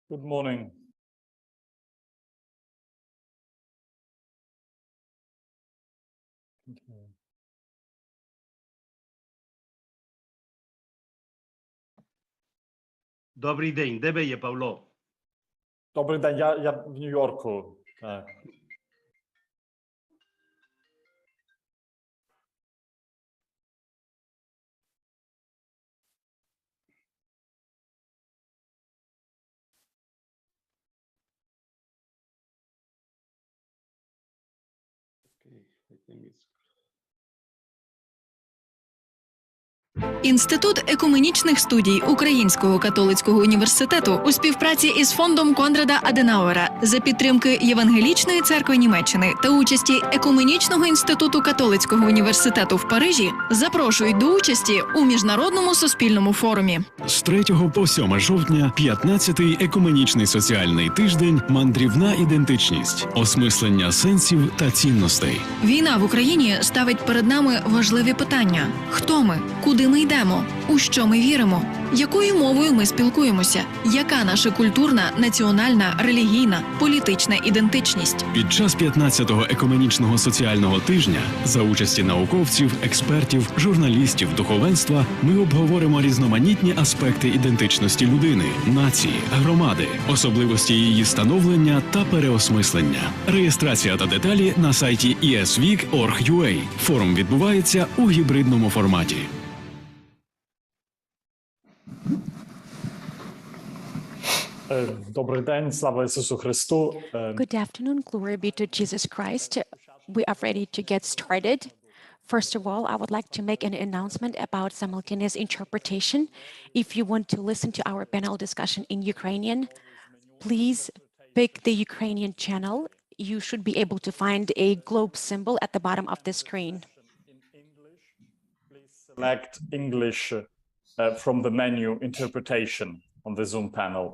Good morning. Okay. Добрий день. Де ви є, Павло? Добрий день, я в Нью-Йорку. Так. Інститут екуменічних студій Українського католицького університету у співпраці із фондом Конрада Аденауера за підтримки Євангелічної церкви Німеччини та участі Екуменічного інституту католицького університету в Парижі запрошують до участі у міжнародному суспільному форумі. З 3 по 7 жовтня 15-й екуменічний соціальний тиждень «Мандрівна ідентичність. Осмислення сенсів та цінностей». Війна в Україні ставить перед нами важливі питання: хто ми, куди ми йдемо, у що ми віримо, якою мовою ми спілкуємося, яка наша культурна, національна, релігійна, політична ідентичність. Під час 15-го екуменічного соціального тижня за участі науковців, експертів, журналістів, духовенства ми обговоримо різноманітні аспекти ідентичності людини, нації, громади, особливості її становлення та переосмислення. Реєстрація та деталі на сайті esweek.org.ua. Форум відбувається у гібридному форматі. Добрий день, слава Ісусу Христу. Good afternoon, glory be to Jesus Christ. We are ready to get started. First of all, I would like to make an announcement about simultaneous interpretation. If you want to listen to our panel discussion in Ukrainian, please pick the Ukrainian channel. You should be able to find a globe symbol at the bottom of the screen. Please select English from the menu interpretation on the Zoom panel.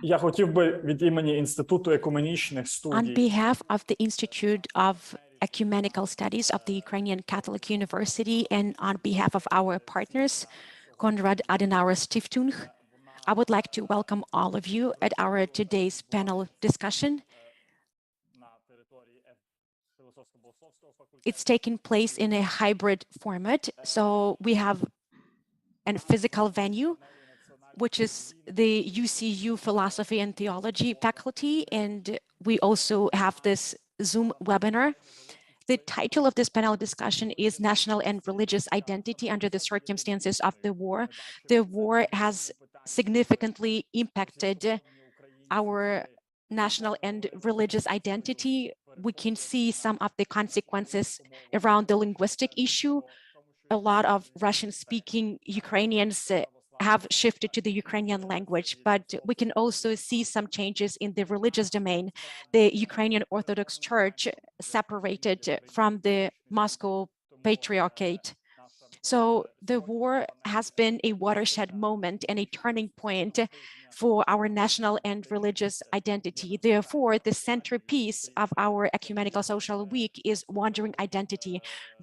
Я хотів би від імені Інституту екуменічних студій On behalf of the Institute of Ecumenical Studies of the Ukrainian Catholic University and on behalf of our partners, Konrad Adenauer Stiftung, I would like to welcome all of you at our today's panel discussion. It's taking place in a hybrid format, so we have a physical venue, which is the UCU Philosophy and Theology faculty, and we also have this Zoom webinar. The title of this panel discussion is National and Religious Identity under the Circumstances of the War. The war has significantly impacted our national and religious identity. We can see some of the consequences around the linguistic issue. A lot of Russian-speaking Ukrainians have shifted to the Ukrainian language, but we can also see some changes in the religious domain. The Ukrainian Orthodox Church separated from the Moscow Patriarchate. So the war has been a watershed moment and a turning point for our national and religious identity. Therefore, the centerpiece of our Ecumenical Social Week is wandering identity.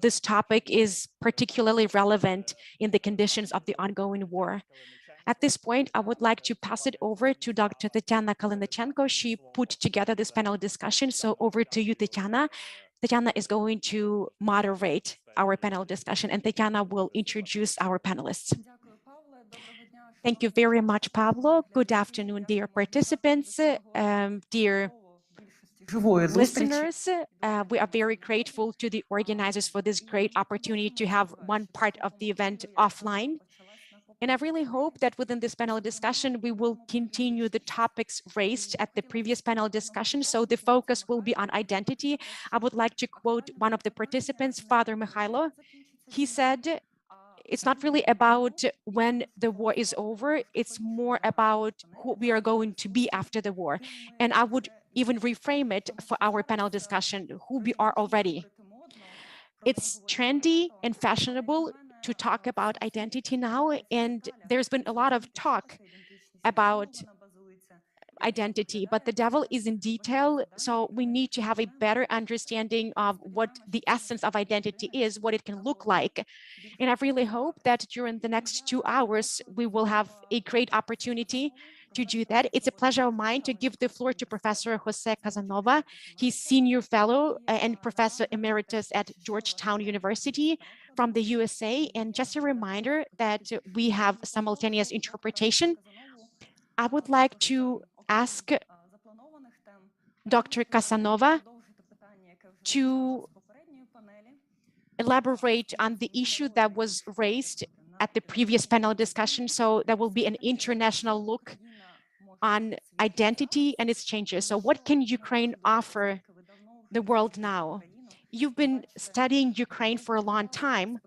This topic is particularly relevant in the conditions of the ongoing war. At this point, I would like to pass it over to Dr. Tetyana Kalenychenko. She put together this panel discussion. So over to you, Tetyana. Tetyana is going to moderate our panel discussion, and Tetyana will introduce our panelists. Thank you very much, Pavlo. Good afternoon, dear participants, dear listeners. We are very grateful to the organizers for this great opportunity to have one part of the event offline. And I really hope that within this panel discussion, we will continue the topics raised at the previous panel discussion. So the focus will be on identity. I would like to quote one of the participants, Father Mikhailo. He said, it's not really about when the war is over, it's more about who we are going to be after the war. And I would even reframe it for our panel discussion, who we are already. It's trendy and fashionable to talk about identity now, and there's been a lot of talk about identity, but the devil is in detail. So we need to have a better understanding of what the essence of identity is, what it can look like. And I really hope that during the next 2 hours, we will have a great opportunity to do that. It's a pleasure of mine to give the floor to Professor José Casanova. He's Senior Fellow and Professor Emeritus at Georgetown University from the USA. And just a reminder that we have simultaneous interpretation. I would like to ask Dr. Casanova to elaborate on the issue that was raised at the previous panel discussion. So there will be an international look on identity and its changes. So what can Ukraine offer the world now? You've been studying Ukraine for a long time,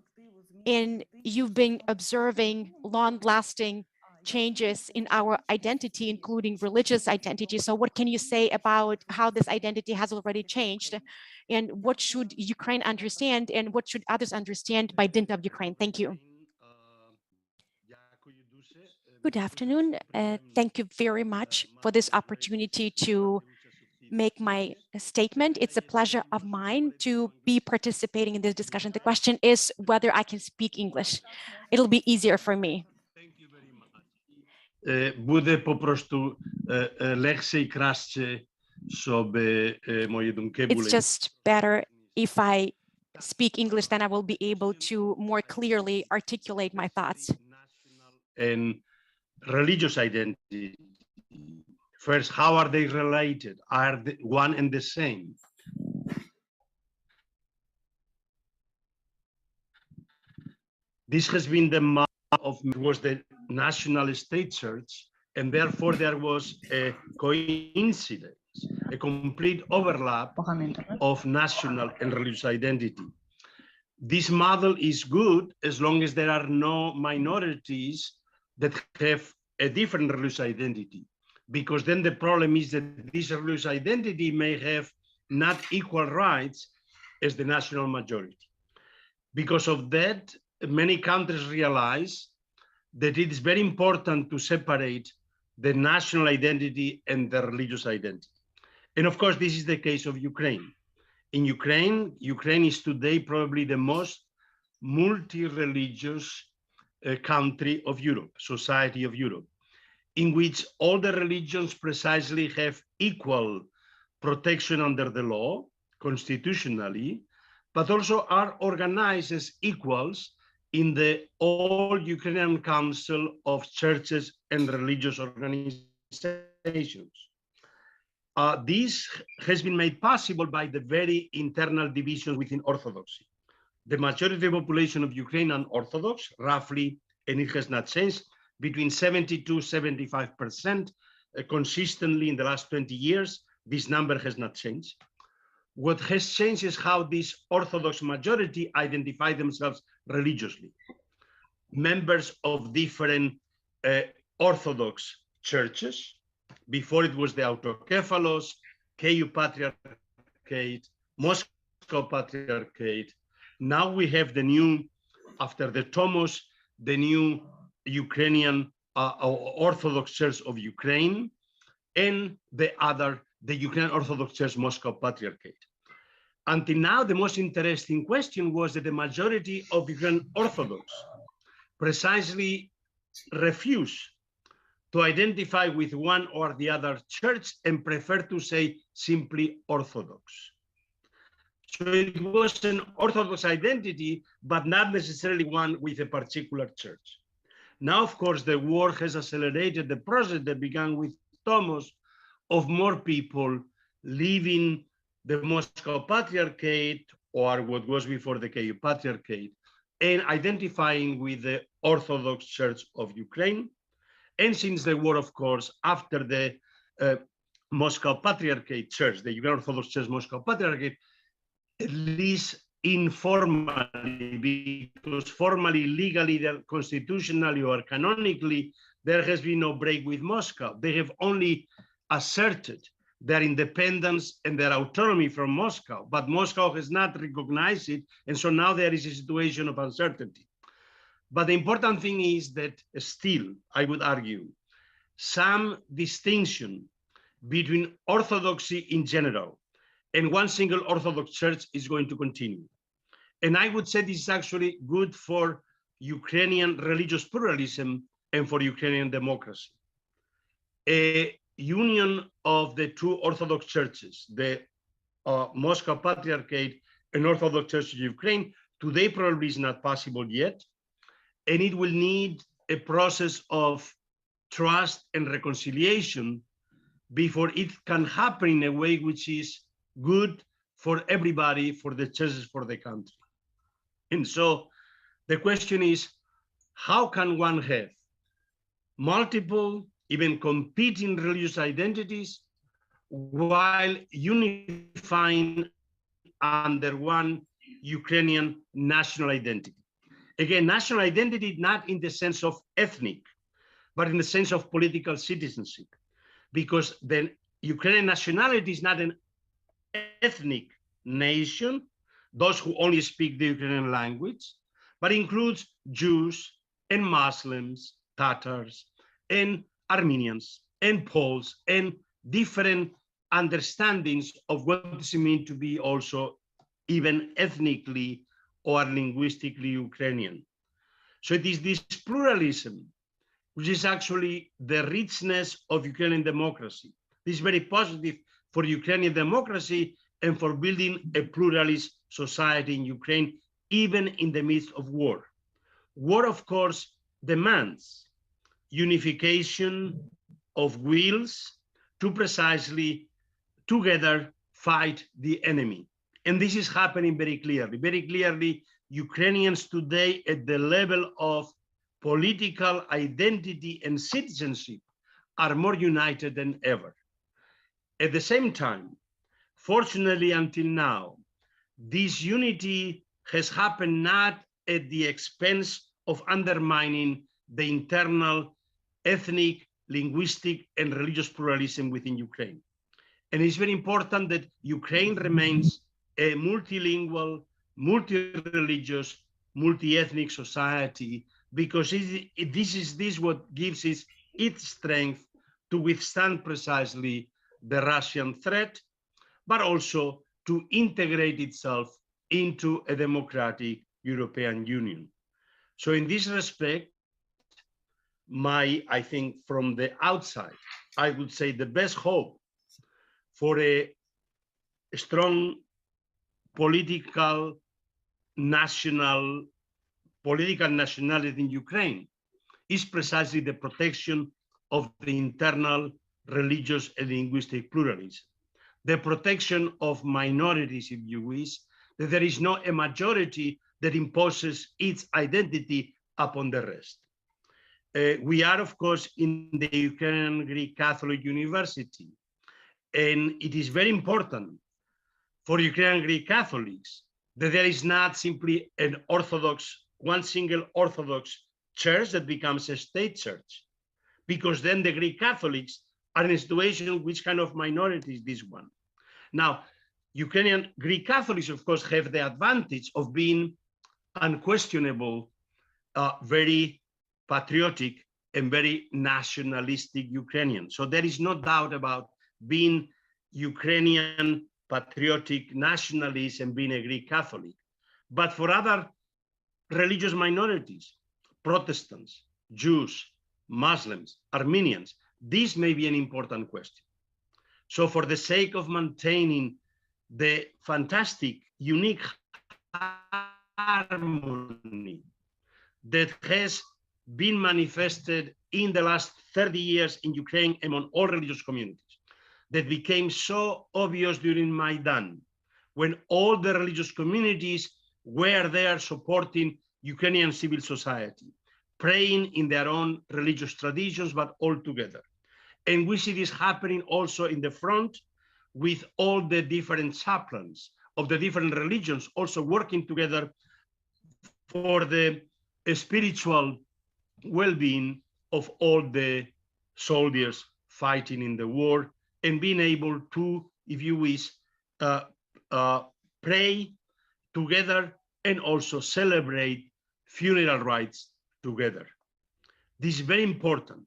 and you've been observing long-lasting changes in our identity, including religious identity. So what can you say about how this identity has already changed, and what should Ukraine understand, and what should others understand by dint of Ukraine? Thank you. Good afternoon. Thank you very much for this opportunity to make my statement. It's a pleasure of mine to be participating in this discussion. The question is whether I can speak English. It'll be easier for me. Thank you very much. Буде попросту легше і краще, щоб мої думки були. It's just better if I speak English, then I will be able to more clearly articulate my thoughts. And religious identity. First, how are they related? Are they one and the same? This has been the mark of was the national state church, and therefore there was a coincidence, a complete overlap of national and religious identity. This model is good as long as there are no minorities that have a different religious identity, because then the problem is that this religious identity may have not equal rights as the national majority. Because of that, many countries realize that it is very important to separate the national identity and the religious identity. And of course, this is the case of Ukraine. In Ukraine, Ukraine is today probably the most multi-religious country of Europe, society of Europe, in which all the religions precisely have equal protection under the law, constitutionally, but also are organized as equals in the All-Ukrainian Council of Churches and Religious Organizations. This has been made possible by the very internal divisions within Orthodoxy. The majority of the population of Ukraine are Orthodox, roughly, and it has not changed, between 70 to 75%, consistently in the last 20 years. This number has not changed. What has changed is how this Orthodox majority identify themselves religiously. Members of different Orthodox churches. Before it was the Autokephalos, Kyiv Patriarchate, Moscow Patriarchate. Now we have the new, after the Tomos, the new Ukrainian Orthodox Church of Ukraine, and the Ukrainian Orthodox Church Moscow Patriarchate. Until now, the most interesting question was that the majority of Ukrainian Orthodox precisely refuse to identify with one or the other church and prefer to say simply Orthodox. So it was an Orthodox identity, but not necessarily one with a particular church. Now, of course, the war has accelerated the process that began with Tomos of more people leaving the Moscow Patriarchate, or what was before the Kyiv Patriarchate, and identifying with the Orthodox Church of Ukraine. And since the war, of course, after the Moscow Patriarchate Church, the Ukrainian Orthodox Church Moscow Patriarchate, at least informally, because formally, legally, constitutionally, or canonically, there has been no break with Moscow. They have only asserted their independence and their autonomy from Moscow, but Moscow has not recognized it, and so now there is a situation of uncertainty. But the important thing is that still, I would argue, some distinction between Orthodoxy in general and one single Orthodox church is going to continue. And I would say this is actually good for Ukrainian religious pluralism and for Ukrainian democracy. A union of the two Orthodox churches, the Moscow Patriarchate and Orthodox Church of Ukraine, today probably is not possible yet. And it will need a process of trust and reconciliation before it can happen in a way which is good for everybody, for the churches, for the country. And so the question is, how can one have multiple, even competing religious identities while unifying under one Ukrainian national identity? Again, national identity not in the sense of ethnic, but in the sense of political citizenship, because the Ukrainian nationality is not an ethnic nation, those who only speak the Ukrainian language, but includes Jews and Muslims, Tatars, and Armenians, and Poles, and different understandings of what does it mean to be also even ethnically or linguistically Ukrainian. So it is this pluralism, which is actually the richness of Ukrainian democracy. This is very positive for Ukrainian democracy and for building a pluralist society in Ukraine, even in the midst of war. War, of course, demands unification of wills to precisely together fight the enemy. And this is happening very clearly. Very clearly, Ukrainians today at the level of political identity and citizenship are more united than ever. At the same time, fortunately until now, this unity has happened not at the expense of undermining the internal ethnic, linguistic, and religious pluralism within Ukraine. And it's very important that Ukraine remains a multilingual, multi-religious, multi-ethnic society, because this is what gives it its strength to withstand precisely the Russian threat, but also to integrate itself into a democratic European Union. So in this respect, I think from the outside, I would say the best hope for a strong political nationality in Ukraine is precisely the protection of the internal religious and linguistic pluralism, the protection of minorities, if you wish, that there is not a majority that imposes its identity upon the rest. We are, of course, in the Ukrainian Greek Catholic University, and it is very important for Ukrainian Greek Catholics that there is not simply an Orthodox, one single Orthodox church that becomes a state church, because then the Greek Catholics are in a situation which kind of minority is this one. Now, Ukrainian Greek Catholics, of course, have the advantage of being unquestionable, very patriotic and very nationalistic Ukrainian. So there is no doubt about being Ukrainian patriotic nationalist and being a Greek Catholic. But for other religious minorities, Protestants, Jews, Muslims, Armenians, this may be an important question. So for the sake of maintaining the fantastic, unique harmony that has been manifested in the last 30 years in Ukraine among all religious communities, that became so obvious during Maidan, when all the religious communities were there supporting Ukrainian civil society, praying in their own religious traditions, but all together. And we see this happening also in the front with all the different chaplains of the different religions also working together for the spiritual well-being of all the soldiers fighting in the war, and being able to, if you wish, pray together and also celebrate funeral rites together. This is very important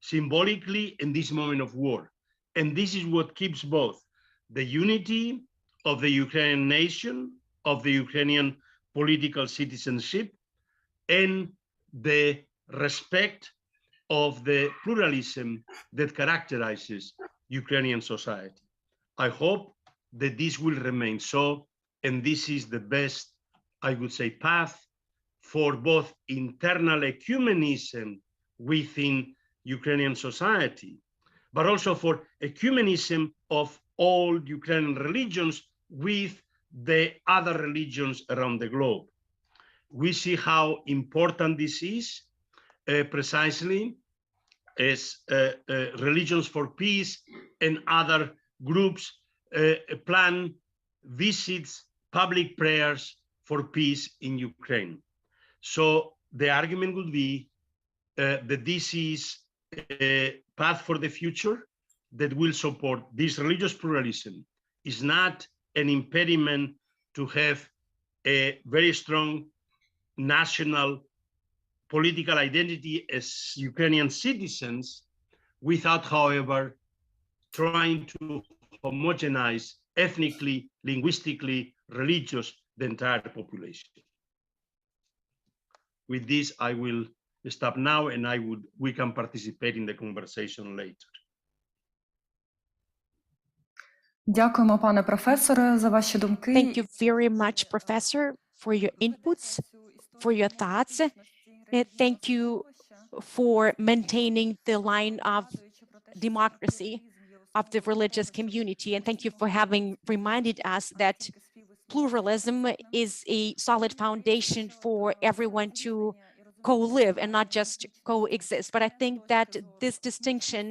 symbolically in this moment of war. And this is what keeps both the unity of the Ukrainian nation, of the Ukrainian political citizenship, and the respect of the pluralism that characterizes Ukrainian society. I hope that this will remain so, and this is the best, I would say, path for both internal ecumenism within Ukrainian society, but also for ecumenism of all Ukrainian religions with the other religions around the globe. We see how important this is precisely as Religions for Peace and other groups plan visits, public prayers for peace in Ukraine. So the argument would be that this is a path for the future that will support this religious pluralism. Is not an impediment to have a very strong national political identity as Ukrainian citizens without, however, trying to homogenize ethnically, linguistically, religious the entire population. With this, I will stop now, and we can participate in the conversation later. Дякуємо, пане професоре, за ваші думки. Thank you very much, Professor, for your inputs, for your thoughts. Thank you for maintaining the line of democracy of the religious community. And thank you for having reminded us that pluralism is a solid foundation for everyone to co-live and not just coexist. But I think that this distinction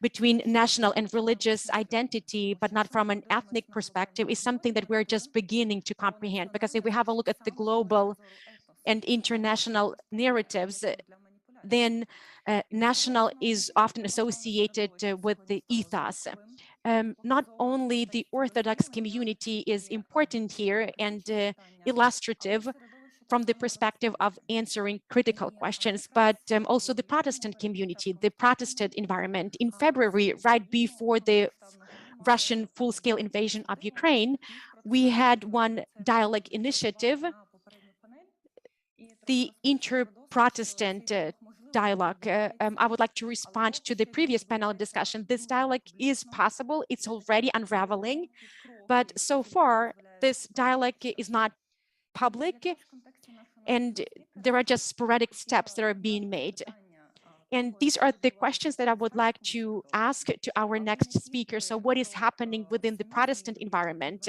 between national and religious identity, but not from an ethnic perspective, is something that we're just beginning to comprehend. Because if we have a look at the global and international narratives, then national is often associated with the ethos. Not only the Orthodox community is important here and illustrative from the perspective of answering critical questions, but also the Protestant community, the Protestant environment. In February, right before the Russian full-scale invasion of Ukraine, we had one Dyatlyk initiative, the inter-Protestant dialogue. I would like to respond to the previous panel discussion. This dialogue is possible, it's already unraveling, but so far this dialogue is not public, and there are just sporadic steps that are being made. And these are the questions that I would like to ask to our next speaker. So what is happening within the Protestant environment?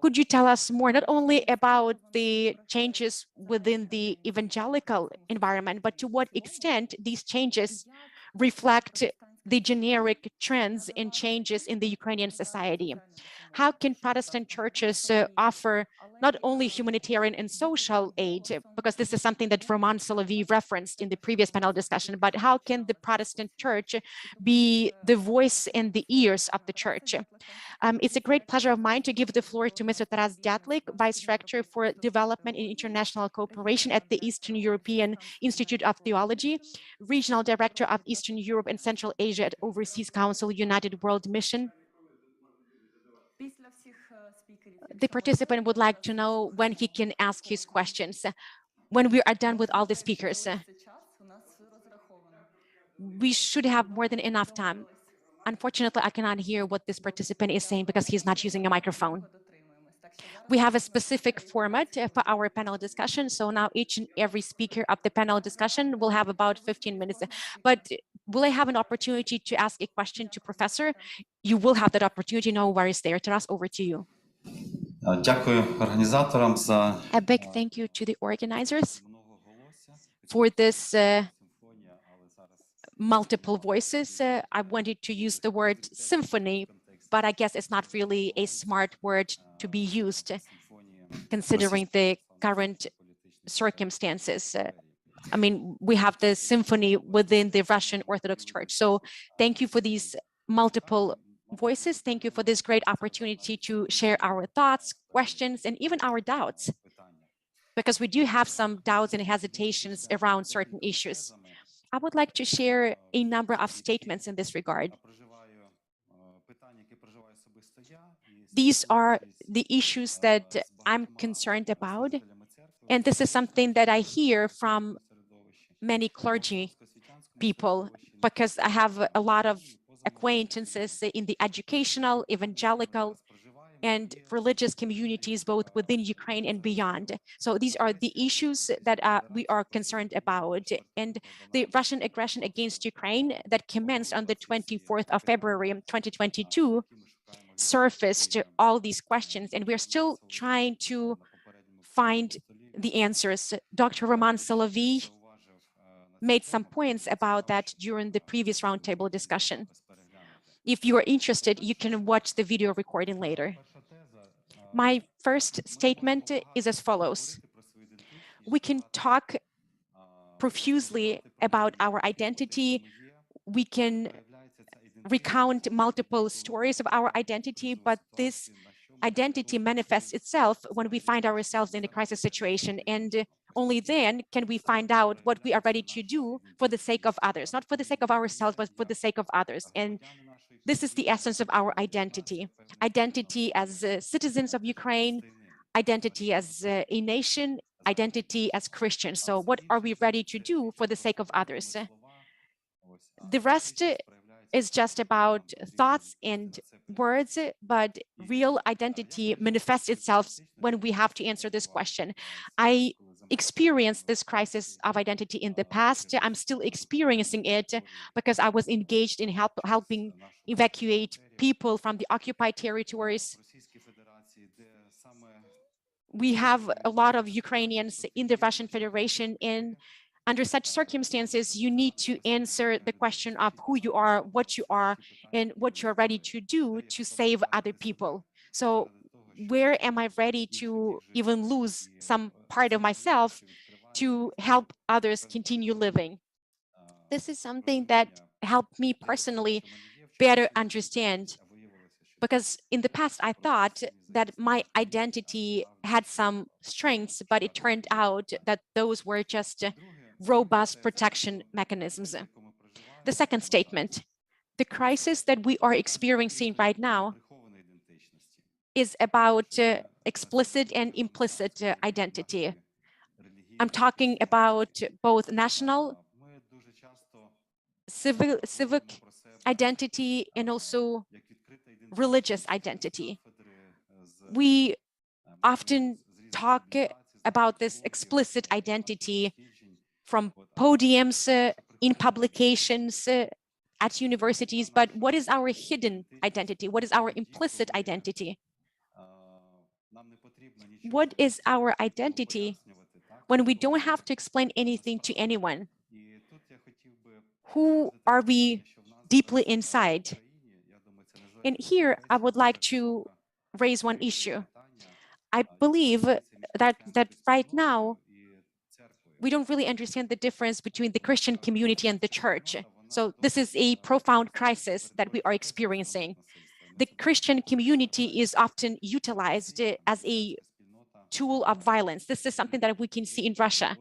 Could you tell us more, not only about the changes within the evangelical environment, but to what extent these changes reflect the generic trends and changes in the Ukrainian society? How can Protestant churches offer not only humanitarian and social aid, because this is something that Roman Solovey referenced in the previous panel discussion, but how can the Protestant church be the voice and the ears of the church? It's a great pleasure of mine to give the floor to Mr. Taras Dyatlyk, Vice-Rector for Development and International Cooperation at the Eastern European Institute of Theology, Regional Director of Eastern Europe and Central Asia at Overseas Council United World Mission. The participant would like to know when he can ask his questions. When we are done with all the speakers, we should have more than enough time. Unfortunately, I cannot hear what this participant is saying because he's not using a microphone. We have a specific format for our panel discussion. So now each and every speaker of the panel discussion will have about 15 minutes. But will I have an opportunity to ask a question to Professor? You will have that opportunity. No worries there. Taras, over to you. A big thank you to the organizers for this multiple voices. I wanted to use the word symphony, but I guess it's not really a smart word to be used considering the current circumstances. I mean, we have the symphony within the Russian Orthodox Church. So thank you for these multiple voices. Thank you for this great opportunity to share our thoughts, questions, and even our doubts, because we do have some doubts and hesitations around certain issues. I would like to share a number of statements in this regard. These are the issues that I'm concerned about. And this is something that I hear from many clergy people, because I have a lot of acquaintances in the educational, evangelical, and religious communities, both within Ukraine and beyond. So these are the issues that we are concerned about. And the Russian aggression against Ukraine that commenced on the 24th of February 2022 surfaced all these questions, and we're still trying to find the answers. Dr. Roman Solovey made some points about that during the previous roundtable discussion. If you are interested, you can watch the video recording later. My first statement is as follows. We can talk profusely about our identity. We can recount multiple stories of our identity, but this identity manifests itself when we find ourselves in a crisis situation. And only then can we find out what we are ready to do for the sake of others, not for the sake of ourselves, but for the sake of others. And this is the essence of our identity. Identity as citizens of Ukraine, identity as a nation, identity as Christians. So what are we ready to do for the sake of others? The rest is just about thoughts and words, but real identity manifests itself when we have to answer this question. I experienced this crisis of identity in the past. I'm still experiencing it because I was engaged in helping evacuate people from the occupied territories. We have a lot of Ukrainians in the Russian Federation, and under such circumstances, you need to answer the question of who you are, and what you're ready to do to save other people. So where am I ready to even lose some part of myself to help others continue living? This is something that helped me personally better understand, because in the past, I thought that my identity had some strengths, but it turned out that those were just robust protection mechanisms. The second statement, the crisis that we are experiencing right now is about explicit and implicit identity. I'm talking about both national, civic identity and also religious identity. We often talk about this explicit identity from podiums, in publications, at universities, but what is our hidden identity? What is our implicit identity? What is our identity when we don't have to explain anything to anyone? Who are we deeply inside? And here I would like to raise one issue. I believe that right now, we don't really understand the difference between the Christian community and the church. So this is a profound crisis that we are experiencing. The Christian community is often utilized as a tool of violence. This is something that we can see in Russia.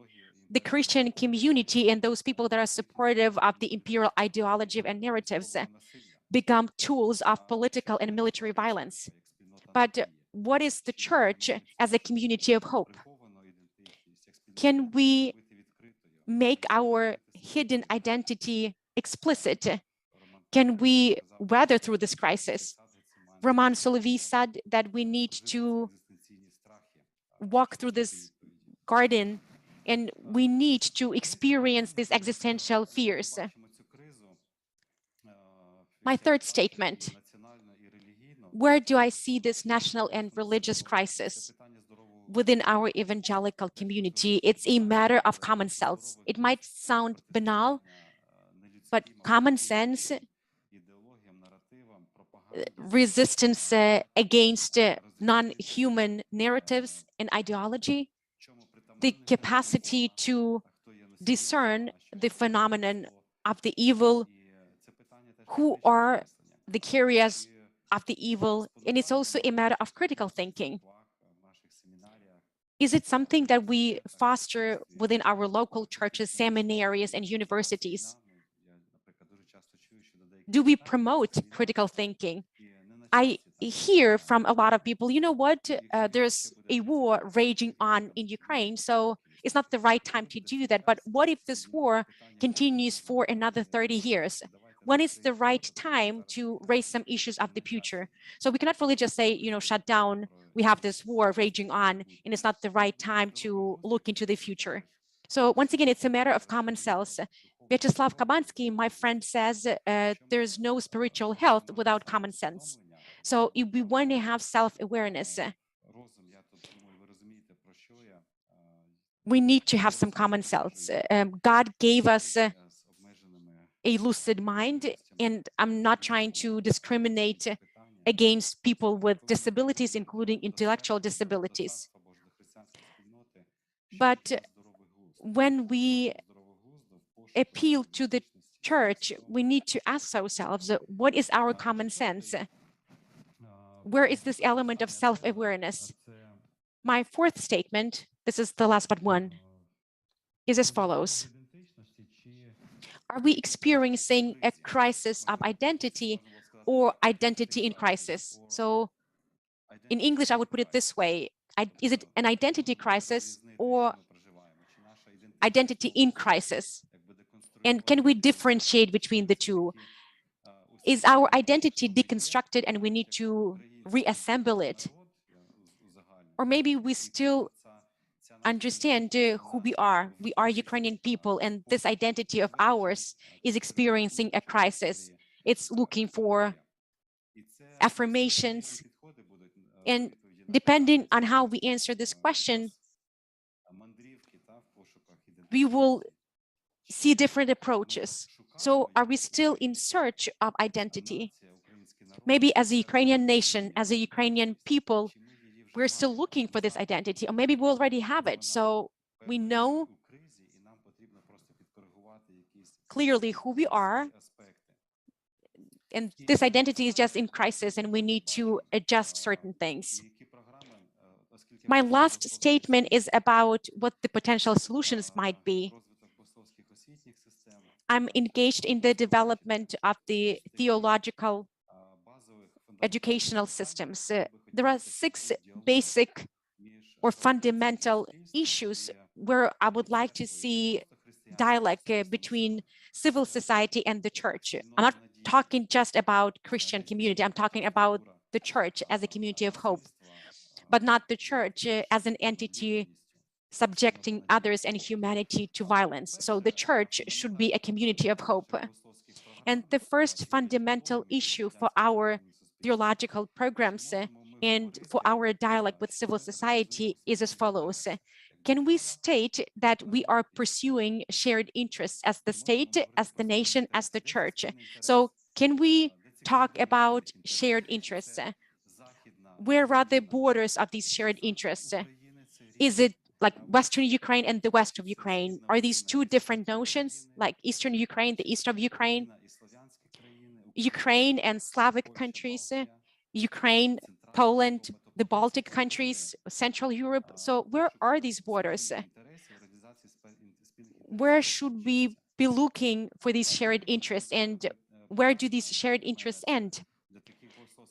The Christian community and those people that are supportive of the imperial ideology and narratives become tools of political and military violence. But what is the church as a community of hope? Can we make our hidden identity explicit? Can we weather through this crisis? Roman Solovey said that we need to walk through this garden and we need to experience these existential fears. My third statement, where do I see this national and religious crisis? Within our evangelical community, it's a matter of common sense. It might sound banal, but common sense, resistance against non-human narratives and ideology, the capacity to discern the phenomenon of the evil, who are the carriers of the evil, and it's also a matter of critical thinking. Is it something that we foster within our local churches, seminaries, and universities? Do we promote critical thinking? I hear from a lot of people, you know what, there's a war raging on in Ukraine, so it's not the right time to do that. But what if this war continues for another 30 years? When is the right time to raise some issues of the future? So we cannot really just say, shut down, we have this war raging on, and it's not the right time to look into the future. So once again, it's a matter of common sense. Vyacheslav Kabansky, my friend, says there's no spiritual health without common sense. So if we want to have self-awareness, we need to have some common sense. God gave us a lucid mind, and I'm not trying to discriminate against people with disabilities, including intellectual disabilities. But when we appeal to the church, we need to ask ourselves, what is our common sense? Where is this element of self-awareness? My fourth statement, this is the last but one, is as follows. Are we experiencing a crisis of identity or identity in crisis? So in English, I would put it this way. Is it an identity crisis or identity in crisis? And can we differentiate between the two? Is our identity deconstructed and we need to reassemble it? Or maybe we still understand who we are. We are Ukrainian people, and this identity of ours is experiencing a crisis. It's looking for affirmations. And depending on how we answer this question, we will see different approaches. So are we still in search of identity? Maybe as a Ukrainian nation, as a Ukrainian people, we're still looking for this identity, or maybe we already have it. So we know clearly who we are, and this identity is just in crisis, and we need to adjust certain things. My last statement is about what the potential solutions might be. I'm engaged in the development of the theological educational systems. There are 6 basic or fundamental issues where I would like to see dialogue between civil society and the church. I'm not talking just about Christian community, I'm talking about the church as a community of hope, but not the church as an entity subjecting others and humanity to violence. So the church should be a community of hope. And the first fundamental issue for our theological programs and for our dialogue with civil society is as follows. Can we state that we are pursuing shared interests as the state, as the nation, as the church? So can we talk about shared interests? Where are the borders of these shared interests? Is it like Western Ukraine and the west of Ukraine? Are these 2 different notions, like Eastern Ukraine, the east of Ukraine, Ukraine and Slavic countries, Ukraine, Poland, the Baltic countries, Central Europe? So where are these borders? Where should we be looking for these shared interests, and where do these shared interests end?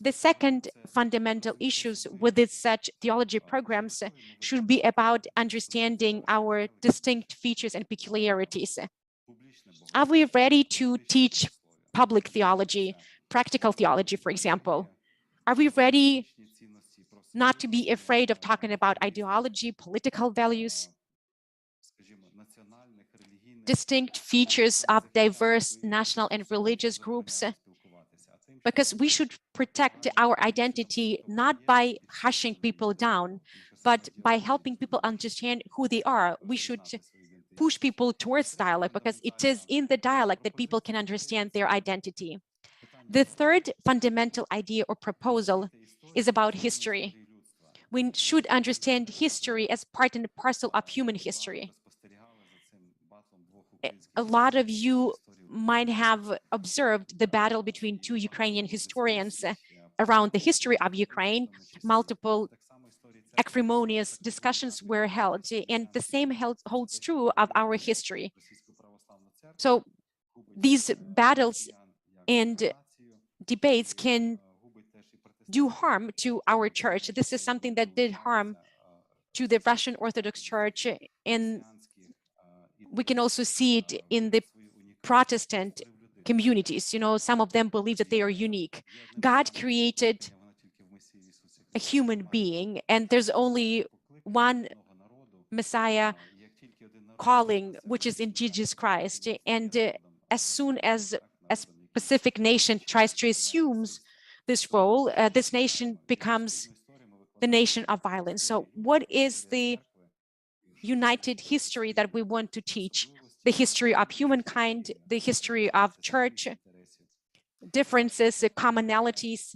The second fundamental issues with such theology programs should be about understanding our distinct features and peculiarities. Are we ready to teach public theology, practical theology, for example? Are we ready not to be afraid of talking about ideology, political values, distinct features of diverse national and religious groups? Because we should protect our identity not by hushing people down, but by helping people understand who they are. We should push people towards dialogue, because it is in the dialogue that people can understand their identity. The third fundamental idea or proposal is about history. We should understand history as part and parcel of human history. A lot of you might have observed the battle between 2 Ukrainian historians around the history of Ukraine. Multiple acrimonious discussions were held, and the same holds true of our history. So these battles and debates can do harm to our church. This is something that did harm to the Russian Orthodox Church, and we can also see it in the Protestant communities. You know, some of them believe that they are unique. God created a human being, and there's only one Messiah calling, which is in Jesus Christ. And as soon as a specific nation tries to assume this role, this nation becomes the nation of violence. So what is the united history that we want to teach? The history of humankind, the history of church, differences, commonalities,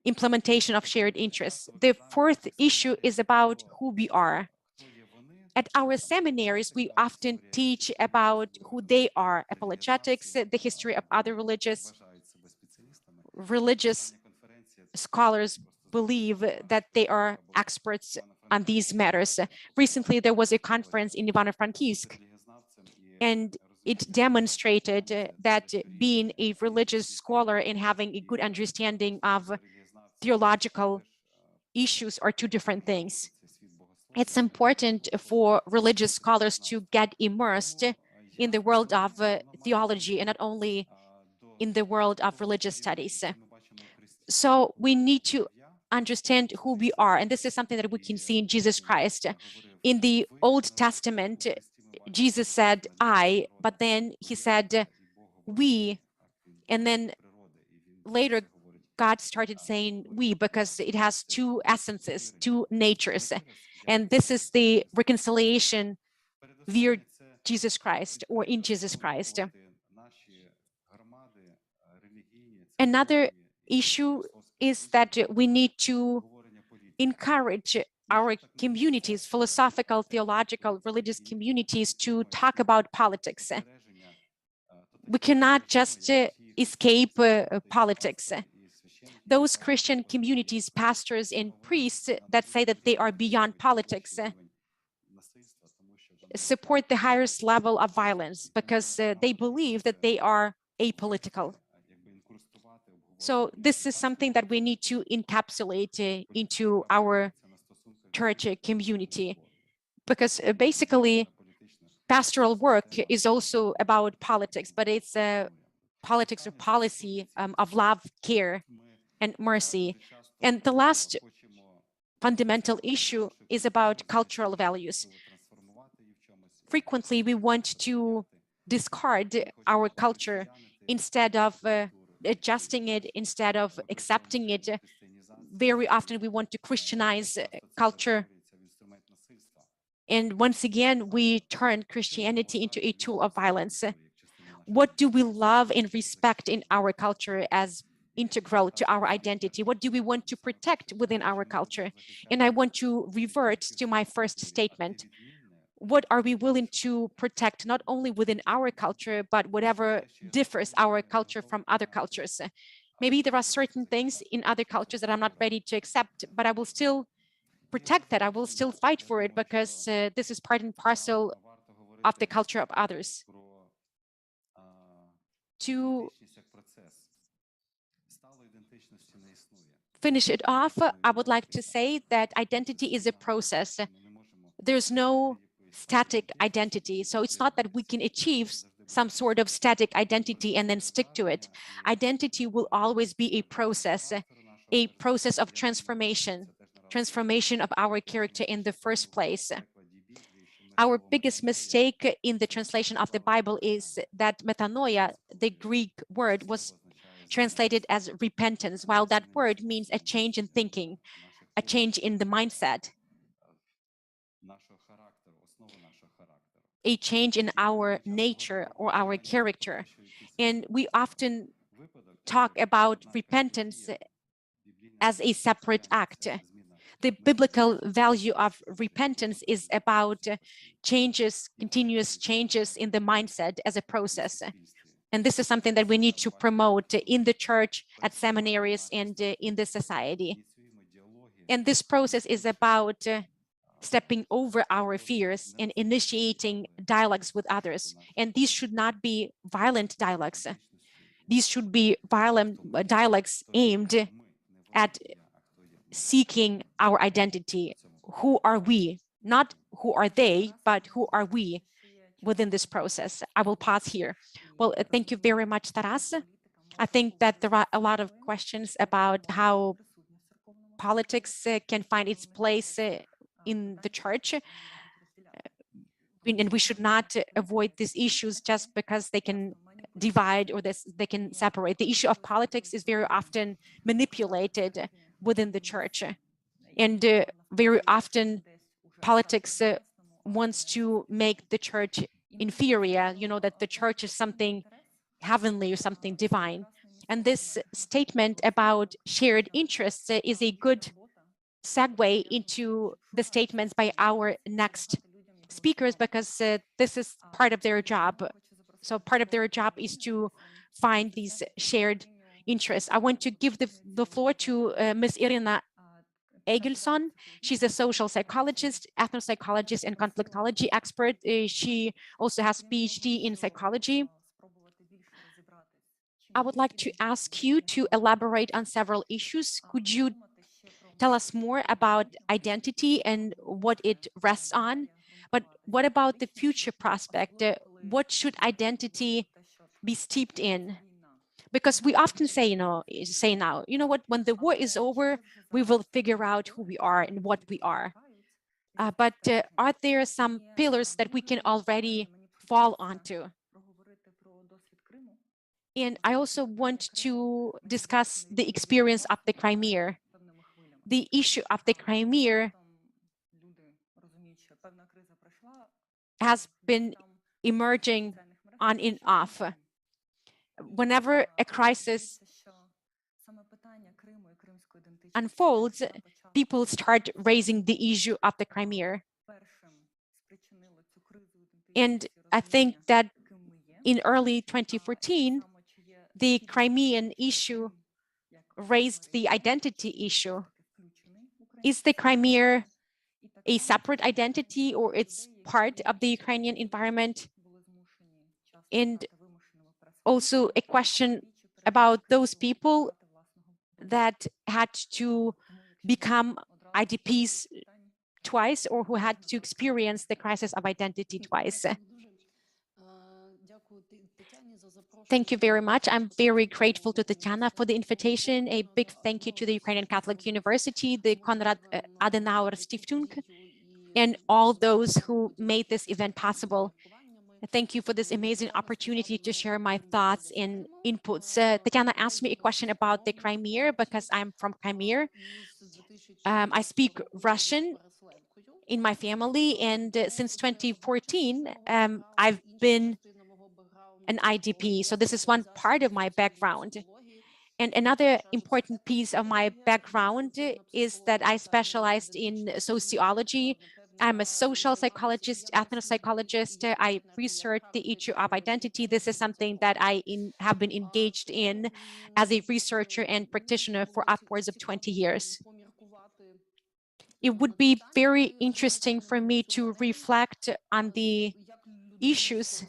implementation of shared interests. The fourth issue is about who we are. At our seminaries, we often teach about who they are: apologetics, the history of other religious scholars believe that they are experts on these matters. Recently, there was a conference in Ivano-Frankivsk, and it demonstrated that being a religious scholar and having a good understanding of theological issues are two different things. It's important for religious scholars to get immersed in the world of theology and not only in the world of religious studies. So we need to understand who we are, and this is something that we can see in Jesus Christ. In the Old Testament, Jesus said, I, but then he said, we, and then later God started saying we, because it has two essences, two natures. And this is the reconciliation via Jesus Christ, or in Jesus Christ. Another issue is that we need to encourage our communities, philosophical, theological, religious communities, to talk about politics. We cannot just escape politics. Those Christian communities, pastors and priests that say that they are beyond politics support the highest level of violence because they believe that they are apolitical. So this is something that we need to encapsulate into our church community, because basically pastoral work is also about politics, but it's politics or policy of love, care, and mercy. And the last fundamental issue is about cultural values. Frequently, we want to discard our culture instead of adjusting it, instead of accepting it. Very often, we want to Christianize culture. And once again, we turn Christianity into a tool of violence. What do we love and respect in our culture as integral to our identity? What do we want to protect within our culture? And I want to revert to my first statement. What are we willing to protect, not only within our culture, but whatever differs our culture from other cultures? Maybe there are certain things in other cultures that I'm not ready to accept, but I will still protect that. I will still fight for it, because this is part and parcel of the culture of others. To finish it off, I would like to say that identity is a process. There's no static identity. So it's not that we can achieve some sort of static identity and then stick to it. Identity will always be a process of transformation of our character in the first place. Our biggest mistake in the translation of the Bible is that metanoia, the Greek word, was translated as repentance, while that word means a change in thinking, a change in the mindset, a change in our nature or our character. And we often talk about repentance as a separate act. The biblical value of repentance is about changes, continuous changes in the mindset as a process. And this is something that we need to promote in the church, at seminaries, and in the society. And this process is about stepping over our fears and initiating dialogues with others. And these should not be violent dialogues. These should be violent dialogues aimed at seeking our identity. Who are we? Not who are they, but who are we within this process? I will pause here. Well, thank you very much, Taras. I think that there are a lot of questions about how politics can find its place in the church. And we should not avoid these issues just because they can divide or they can separate. The issue of politics is very often manipulated within the church. And very often politics wants to make the church inferior, that the church is something heavenly or something divine. And this statement about shared interests is a good segue into the statements by our next speakers, because this is part of their job. So part of their job is to find these shared interests. I want to give the floor to Ms. Irina Egglesson. She's a social psychologist, ethnopsychologist, and conflictology expert. She also has PhD in psychology. I would like to ask you to elaborate on several issues. Could you tell us more about identity and what it rests on? But what about the future prospect? What should identity be steeped in? Because we often say, now, what, when the war is over, we will figure out who we are and what we are. But are there some pillars that we can already fall onto? And I also want to discuss the experience of the Crimea. The issue of the Crimea has been emerging on and off. Whenever a crisis unfolds, people start raising the issue of the Crimea. And I think that in early 2014, the Crimean issue raised the identity issue. Is the Crimea a separate identity, or it's part of the Ukrainian environment? And also a question about those people that had to become IDPs twice, or who had to experience the crisis of identity twice. Thank you very much. I'm very grateful to Tetyana for the invitation. A big thank you to the Ukrainian Catholic University, the Konrad Adenauer Stiftung, and all those who made this event possible. Thank you for this amazing opportunity to share my thoughts and inputs. Tetyana asked me a question about the Crimea because I'm from Crimea. I speak Russian in my family, and since 2014, I've been an IDP. So this is one part of my background. And another important piece of my background is that I specialized in sociology. I'm a social psychologist, ethnopsychologist. I research the issue of identity. This is something that I have been engaged in as a researcher and practitioner for upwards of 20 years. It would be very interesting for me to reflect on the issues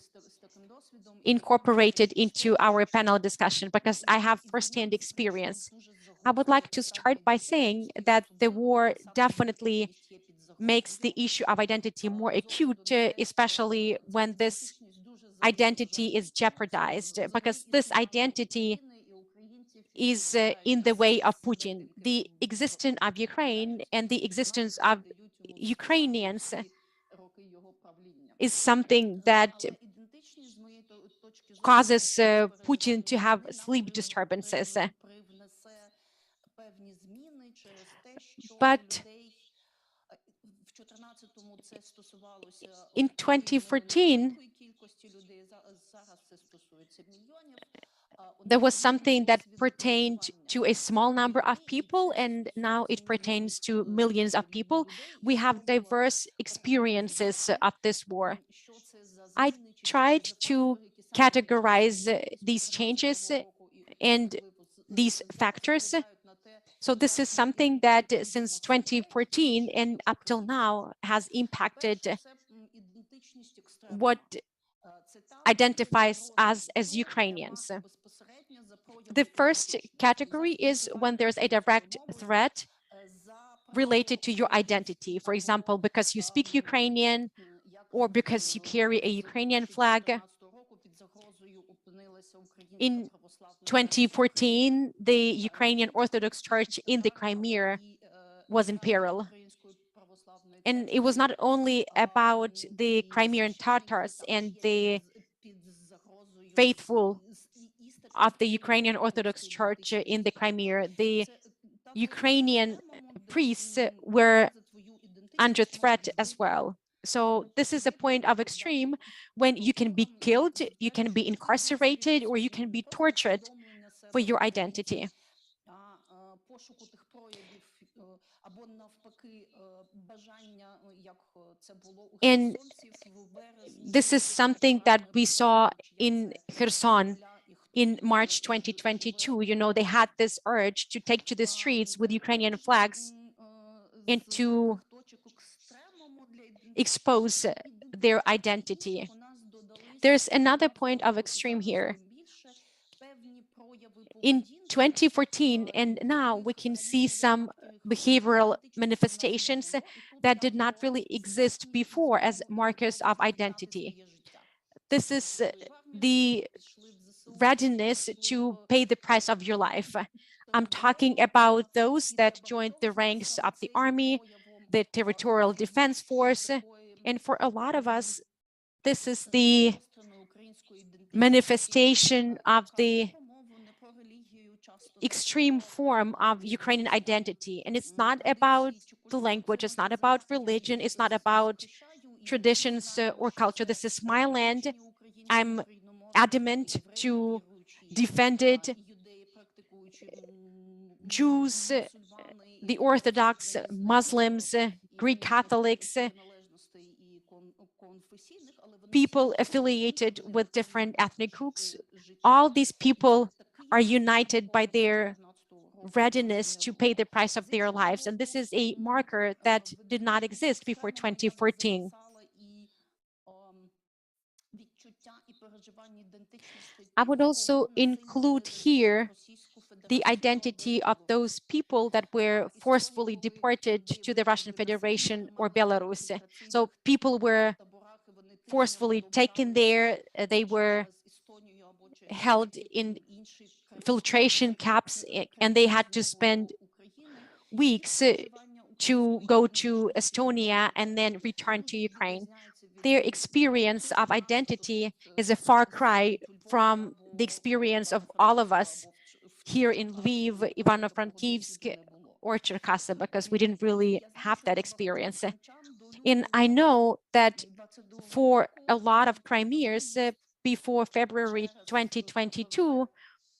incorporated into our panel discussion, because I have firsthand experience. I would like to start by saying that the war definitely makes the issue of identity more acute, especially when this identity is jeopardized, because this identity is in the way of Putin. The existence of Ukraine and the existence of Ukrainians is something that causes Putin to have sleep disturbances. But in 2014, there was something that pertained to a small number of people, and now it pertains to millions of people. We have diverse experiences of this war. I tried to categorize these changes and these factors. So this is something that since 2014 and up till now has impacted what identifies us as Ukrainians. The first category is when there's a direct threat related to your identity. For example, because you speak Ukrainian or because you carry a Ukrainian flag. In 2014, the Ukrainian Orthodox Church in the Crimea was in peril. And it was not only about the Crimean Tatars and the faithful of the Ukrainian Orthodox Church in the Crimea. The Ukrainian priests were under threat as well. So this is a point of extreme when you can be killed, you can be incarcerated, or you can be tortured for your identity. And this is something that we saw in Kherson in March 2022. You know, they had this urge to take to the streets with Ukrainian flags and to expose their identity. There's another point of extreme here. In 2014 and now we can see some behavioral manifestations that did not really exist before as markers of identity. This is the readiness to pay the price of your life. I'm talking about those that joined the ranks of the army, the territorial defense force, and for a lot of us, this is the manifestation of the extreme form of Ukrainian identity. And it's not about the language, it's not about religion, it's not about traditions or culture. This is my land. I'm adamant to defend it. Jews, the Orthodox, Muslims, Greek Catholics, people affiliated with different ethnic groups, all these people are united by their readiness to pay the price of their lives. And this is a marker that did not exist before 2014. I would also include here the identity of those people that were forcefully deported to the Russian Federation or Belarus. So people were forcefully taken there, they were held in filtration camps, and they had to spend weeks to go to Estonia and then return to Ukraine. Their experience of identity is a far cry from the experience of all of us here in Lviv, Ivano-Frankivsk, or Cherkasy, because we didn't really have that experience. And I know that for a lot of Crimeans, before February 2022,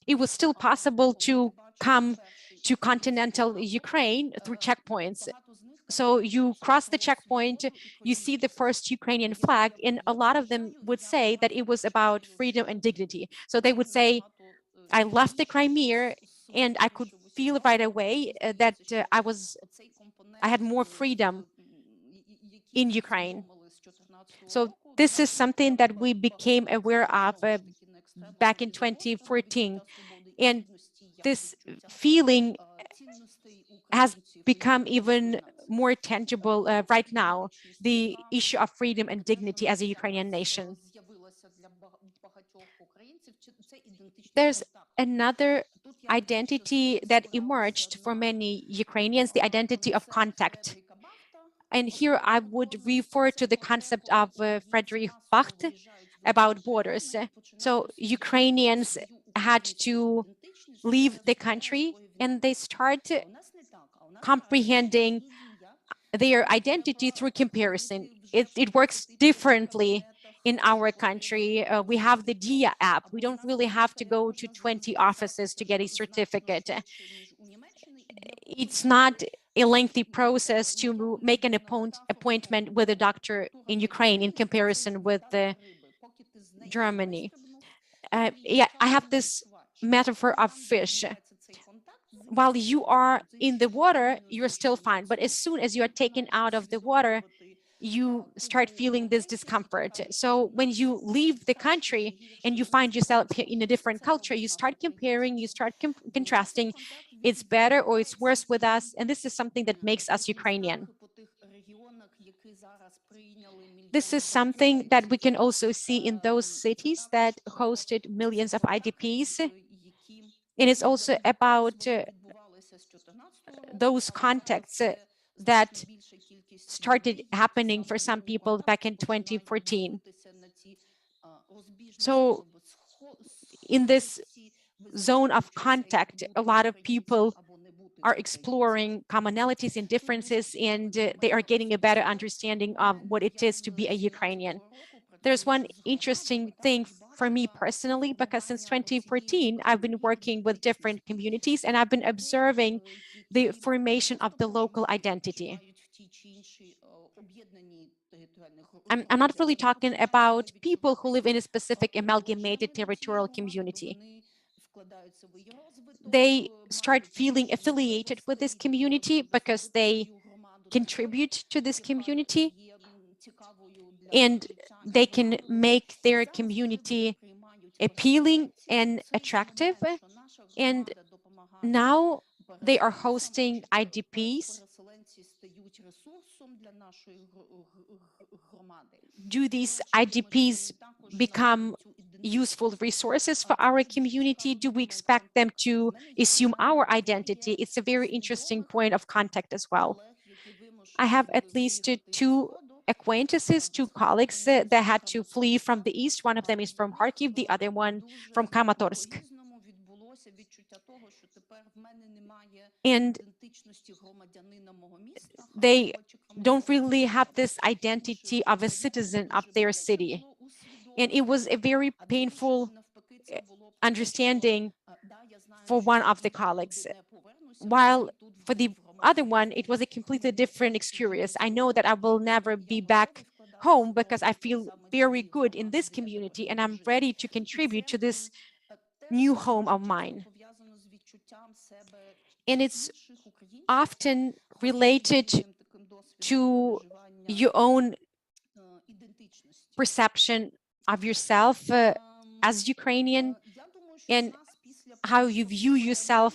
it was still possible to come to continental Ukraine through checkpoints. So you cross the checkpoint, you see the first Ukrainian flag, and a lot of them would say that it was about freedom and dignity. So they would say, I left the Crimea and I could feel right away that I had more freedom in Ukraine. So this is something that we became aware of back in 2014. And this feeling has become even more tangible right now, the issue of freedom and dignity as a Ukrainian nation. There's another identity that emerged for many Ukrainians, the identity of contact. And here I would refer to the concept of Friedrich Bacht about borders. So Ukrainians had to leave the country and they start comprehending their identity through comparison. It works differently in our country. We have the Dia app. We don't really have to go to 20 offices to get a certificate. It's not a lengthy process to make an appointment with a doctor in Ukraine in comparison with Germany. Yeah, I have this metaphor of fish. While you are in the water, you're still fine. But as soon as you are taken out of the water, you start feeling this discomfort. So when you leave the country and you find yourself in a different culture, you start comparing, you start contrasting, it's better or it's worse with us. And this is something that makes us Ukrainian. This is something that we can also see in those cities that hosted millions of IDPs. And it's also about those contexts that started happening for some people back in 2014. So in this zone of contact, a lot of people are exploring commonalities and differences, and they are getting a better understanding of what it is to be a Ukrainian. There's one interesting thing for me personally, because since 2014, I've been working with different communities and I've been observing the formation of the local identity. I'm not really talking about people who live in a specific amalgamated territorial community. They start feeling affiliated with this community because they contribute to this community, and they can make their community appealing and attractive. And now they are hosting IDPs. Do these IDPs become useful resources for our community? Do we expect them to assume our identity? It's a very interesting point of contact as well. I have at least two acquaintances, two colleagues that had to flee from the east. One of them is from Kharkiv, the other one from Kramatorsk. And they don't really have this identity of a citizen of their city. And it was a very painful understanding for one of the colleagues, while for the other one, it was a completely different experience. I know that I will never be back home because I feel very good in this community and I'm ready to contribute to this new home of mine. And it's often related to your own perception of yourself as Ukrainian and how you view yourself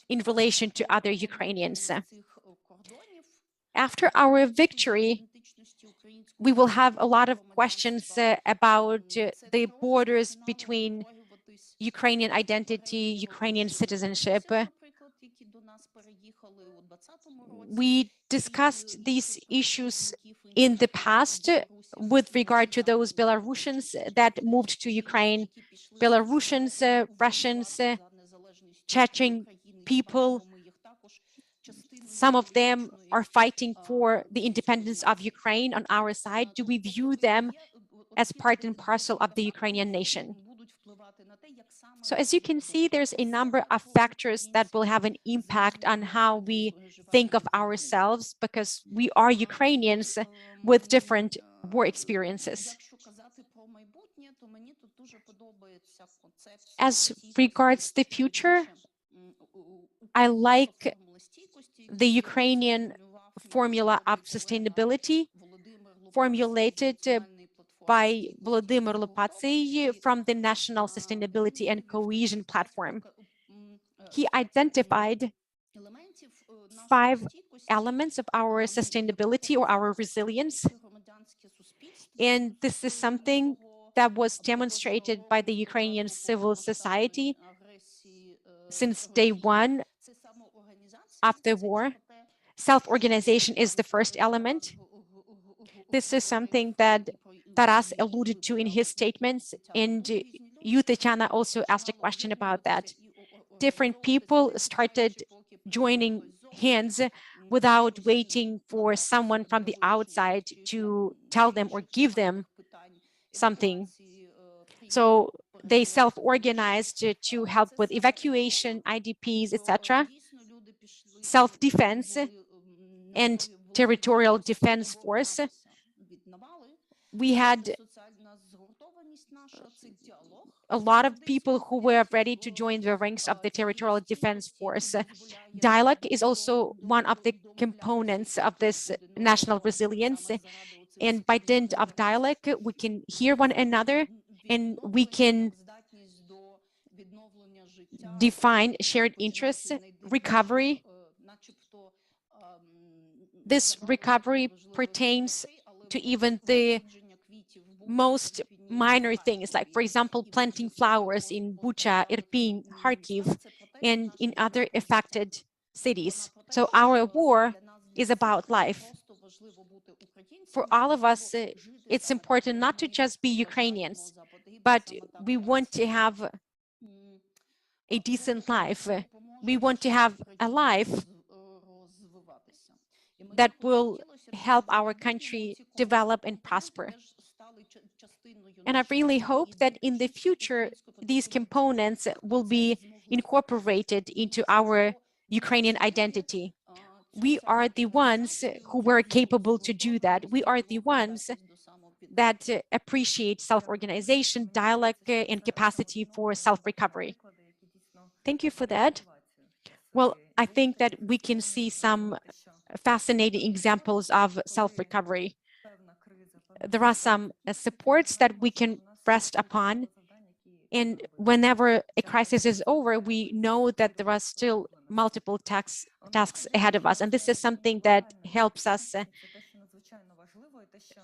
in relation to other Ukrainians. After our victory, we will have a lot of questions about the borders between Ukrainian identity, Ukrainian citizenship. We discussed these issues in the past with regard to those Belarusians that moved to Ukraine, Belarusians, Russians, Chechen people. Some of them are fighting for the independence of Ukraine on our side. Do we view them as part and parcel of the Ukrainian nation? So as you can see, there's a number of factors that will have an impact on how we think of ourselves, because we are Ukrainians with different war experiences. As regards the future, I like the Ukrainian formula of sustainability formulated by Volodymyr Lopatsy from the National Sustainability and Cohesion Platform. He identified 5 elements of our sustainability or our resilience. And this is something that was demonstrated by the Ukrainian civil society since day one of the war. Self-organization is the first element. This is something that Taras alluded to in his statements, and you, Tetyana, also asked a question about that. Different people started joining hands without waiting for someone from the outside to tell them or give them something. So they self-organized to help with evacuation, IDPs, etc., self-defense, and territorial defense force. We had a lot of people who were ready to join the ranks of the Territorial Defense Force. Dialogue is also one of the components of this national resilience. And by dint of dialogue, we can hear one another and we can define shared interests, recovery. This recovery pertains to even the most minor things, like, for example, planting flowers in Bucha, Irpin, Kharkiv, and in other affected cities. So our war is about life. For all of us, it's important not to just be Ukrainians, but we want to have a decent life. We want to have a life that will help our country develop and prosper. And I really hope that in the future, these components will be incorporated into our Ukrainian identity. We are the ones who were capable to do that. We are the ones that appreciate self-organization, dialogue, and capacity for self-recovery. Thank you for that. Well, I think that we can see some fascinating examples of self-recovery. There are some supports that we can rest upon. And whenever a crisis is over, we know that there are still multiple tasks ahead of us. And this is something that helps us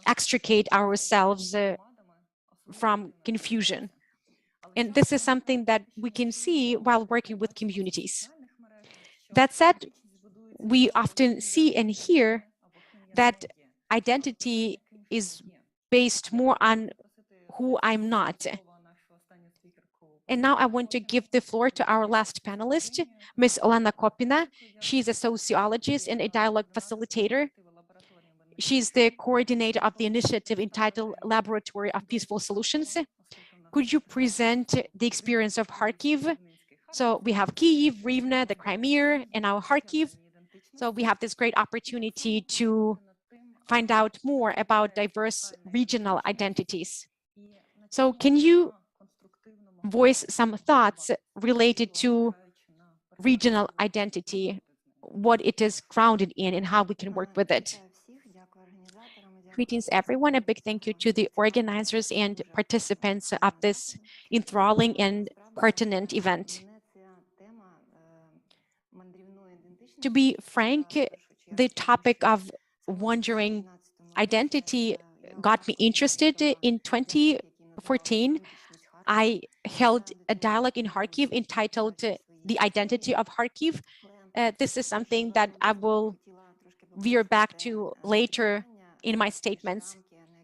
extricate ourselves from confusion. And this is something that we can see while working with communities. That said, we often see and hear that identity is based more on who I'm not. And now I want to give the floor to our last panelist, Ms. Olena Kopina. She's a sociologist and a dialogue facilitator. She's the coordinator of the initiative entitled Laboratory of Peaceful Solutions. Could you present the experience of Kharkiv? So we have Kyiv, Rivne, the Crimea, and now Kharkiv. So we have this great opportunity to find out more about diverse regional identities. So can you voice some thoughts related to regional identity, what it is grounded in, and how we can work with it? Greetings, everyone. A big thank you to the organizers and participants of this enthralling and pertinent event. To be frank, the topic of wandering identity got me interested. In 2014, I held a dialogue in Kharkiv entitled The Identity of Kharkiv. This is something that I will veer back to later in my statements.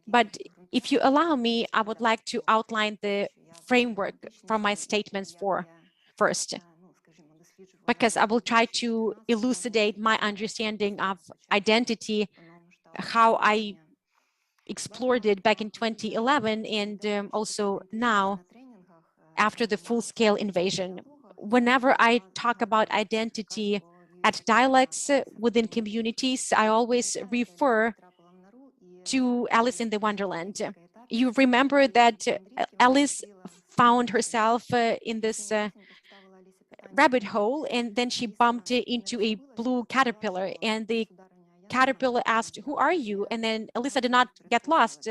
But if you allow me, I would like to outline the framework for my statements first, because I will try to elucidate my understanding of identity, how I explored it back in 2011 and also now after the full-scale invasion. Whenever I talk about identity at dialects within communities, I always refer to Alice in the Wonderland. You remember that Alice found herself in this rabbit hole, and then she bumped into a blue caterpillar, and the caterpillar asked, "Who are you?" And then Elisa did not get lost.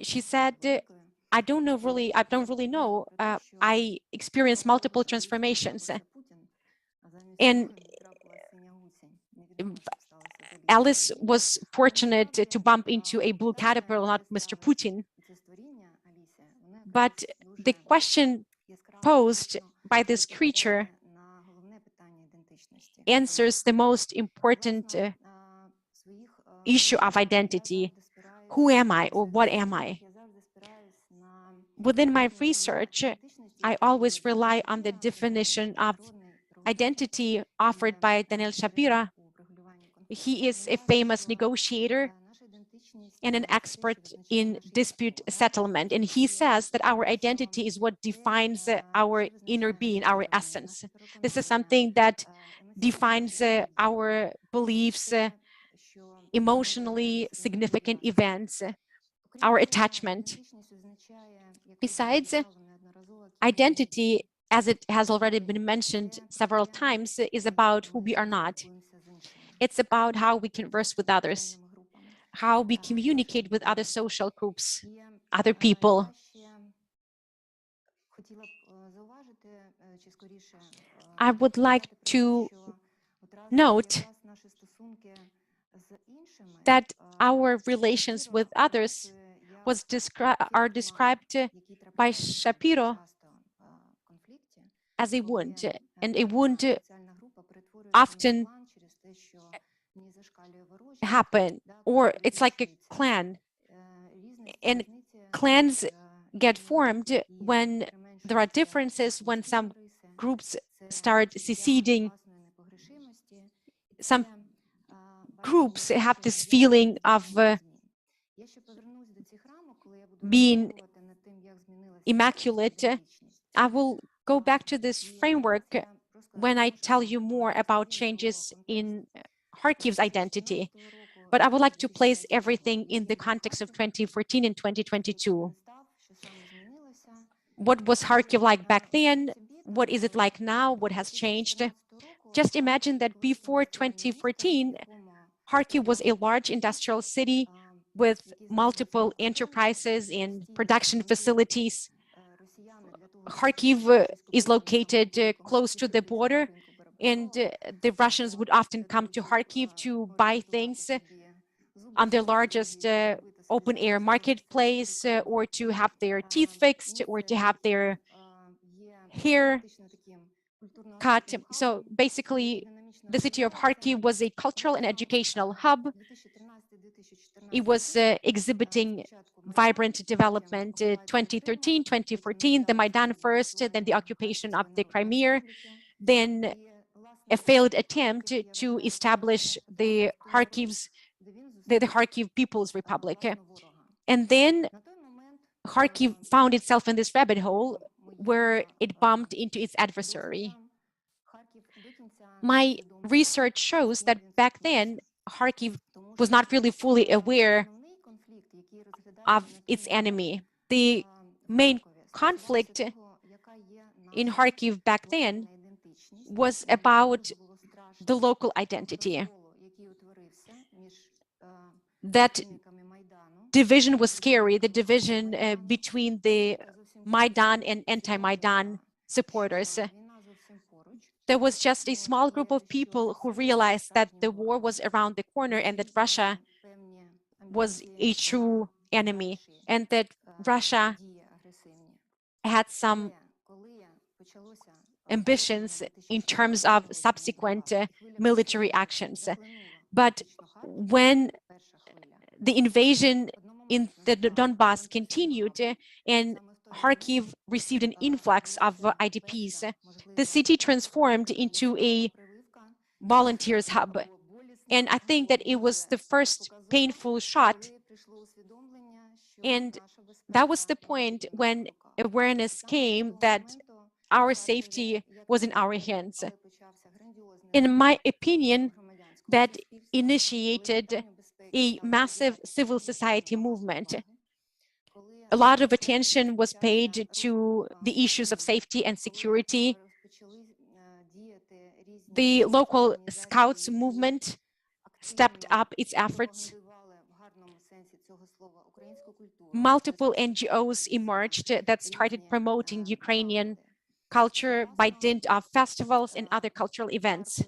She said, I don't really know. I experienced multiple transformations. And Alice was fortunate to bump into a blue caterpillar, not Mr. Putin. But the question posed by this creature answers the most important issue of identity. Who am I, or what am I? Within my research, I always rely on the definition of identity offered by Daniel Shapira. He is a famous negotiator and an expert in dispute settlement. And he says that our identity is what defines our inner being, our essence. This is something that defines our beliefs, emotionally significant events. our attachment. Besides, identity, as it has already been mentioned several times, is about who we are not. It's about how we converse with others, how we communicate with other social groups, other people. I would like to note that our relations with others are described by Shapiro as a wound, and a wound often happen, or it's like a clan, and clans get formed when there are differences, when some groups start seceding. Some groups have this feeling of being immaculate. I will go back to this framework when I tell you more about changes in Kharkiv's identity. But I would like to place everything in the context of 2014 and 2022. What was Kharkiv like back then? What is it like now? What has changed? Just imagine that before 2014, Kharkiv was a large industrial city with multiple enterprises and production facilities. Kharkiv is located close to the border, and the Russians would often come to Kharkiv to buy things on their largest open-air marketplace, or to have their teeth fixed, or to have their hair cut. So basically, the city of Kharkiv was a cultural and educational hub. It was exhibiting vibrant development. 2013, 2014, the Maidan first, then the occupation of the Crimea, then a failed attempt to establish the Kharkiv People's Republic. And then Kharkiv found itself in this rabbit hole where it bumped into its adversary. My research shows that back then, Kharkiv was not really fully aware of its enemy. The main conflict in Kharkiv back then was about the local identity. That division was scary, the division between the Maidan and anti-Maidan supporters. There was just a small group of people who realized that the war was around the corner and that Russia was a true enemy, and that Russia had some ambitions in terms of subsequent military actions. But when the invasion in the Donbass continued and Kharkiv received an influx of IDPs, the city transformed into a volunteers hub. And I think that it was the first painful shot. And that was the point when awareness came that our safety was in our hands. In my opinion, that initiated a massive civil society movement. A lot of attention was paid to the issues of safety and security. The local scouts movement stepped up its efforts. Multiple NGOs emerged that started promoting Ukrainian culture by dint of festivals and other cultural events.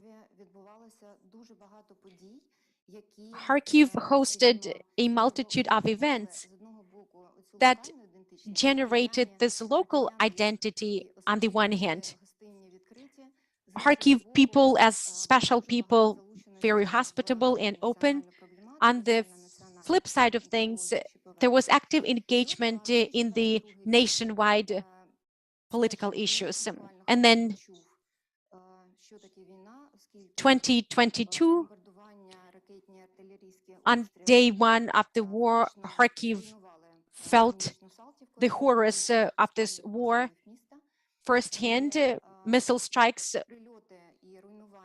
Kharkiv hosted a multitude of events that generated this local identity on the one hand. Kharkiv people as special people, very hospitable and open. On the flip side of things, there was active engagement in the nationwide political issues. And then 2022, on day one of the war, Kharkiv felt the horrors of this war firsthand. Missile strikes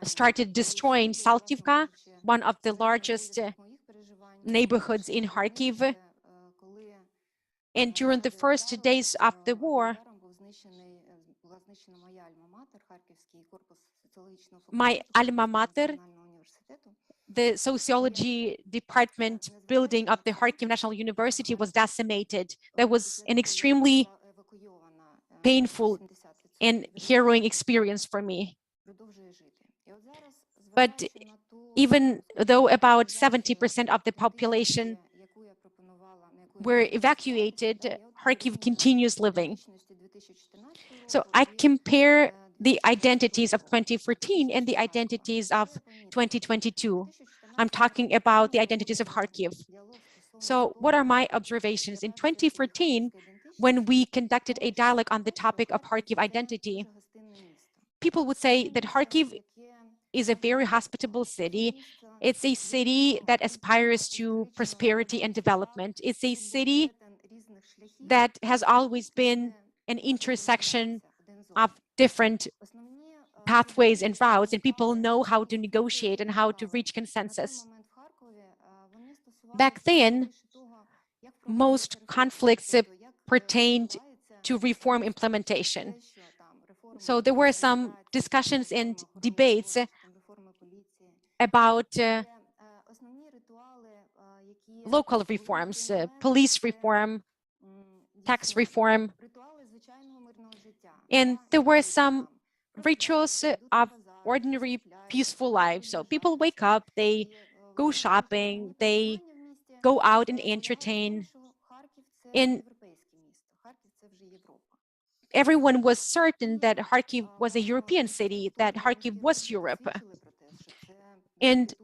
started destroying Saltivka, one of the largest neighborhoods in Kharkiv. And during the first days of the war, my alma mater, the sociology department building of the Kharkiv National University, was decimated. That was an extremely painful and harrowing experience for me. But even though about 70% of the population were evacuated, Kharkiv continues living. So I compare the identities of 2014 and the identities of 2022. I'm talking about the identities of Kharkiv. So what are my observations? In 2014, when we conducted a dialogue on the topic of Kharkiv identity, people would say that Kharkiv is a very hospitable city. It's a city that aspires to prosperity and development. It's a city that has always been an intersection of different pathways and routes, and people know how to negotiate and how to reach consensus. Back then, most conflicts pertained to reform implementation. So there were some discussions and debates about local reforms, police reform, tax reform. And there were some rituals of ordinary peaceful life. So people wake up, they go shopping, they go out and entertain. And everyone was certain that Kharkiv was a European city, that Kharkiv was Europe. And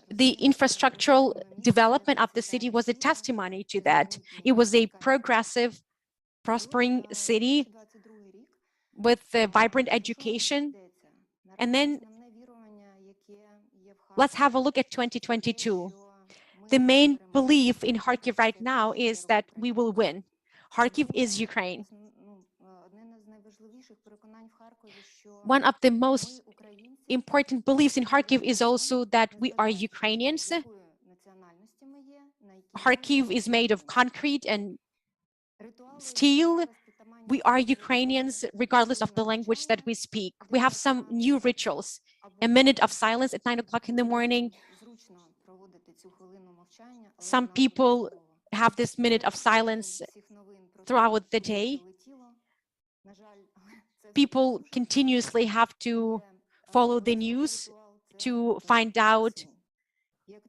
the infrastructural development of the city was a testimony to that. It was a progressive, prospering city with a vibrant education. And then let's have a look at 2022. The main belief in Kharkiv right now is that we will win. Kharkiv is Ukraine. One of the most important beliefs in Kharkiv is also that we are Ukrainians. Kharkiv is made of concrete and steel. We are Ukrainians, regardless of the language that we speak. We have some new rituals. A minute of silence at 9 o'clock in the morning. Some people have this minute of silence throughout the day. People continuously have to follow the news to find out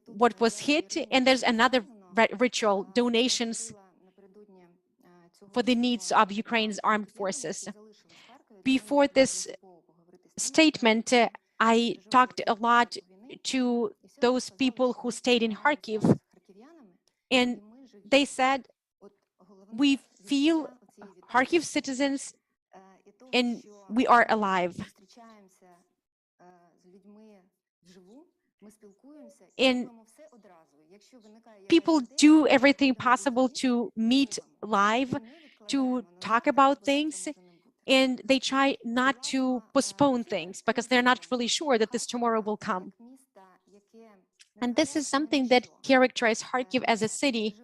what was hit. And there's another ritual, donations for the needs of Ukraine's armed forces. Before this statement, I talked a lot to those people who stayed in Kharkiv, and they said, we feel Kharkiv citizens and we are alive. And people do everything possible to meet live, to talk about things, and they try not to postpone things because they're not really sure that this tomorrow will come. And this is something that characterizes Kharkiv as a city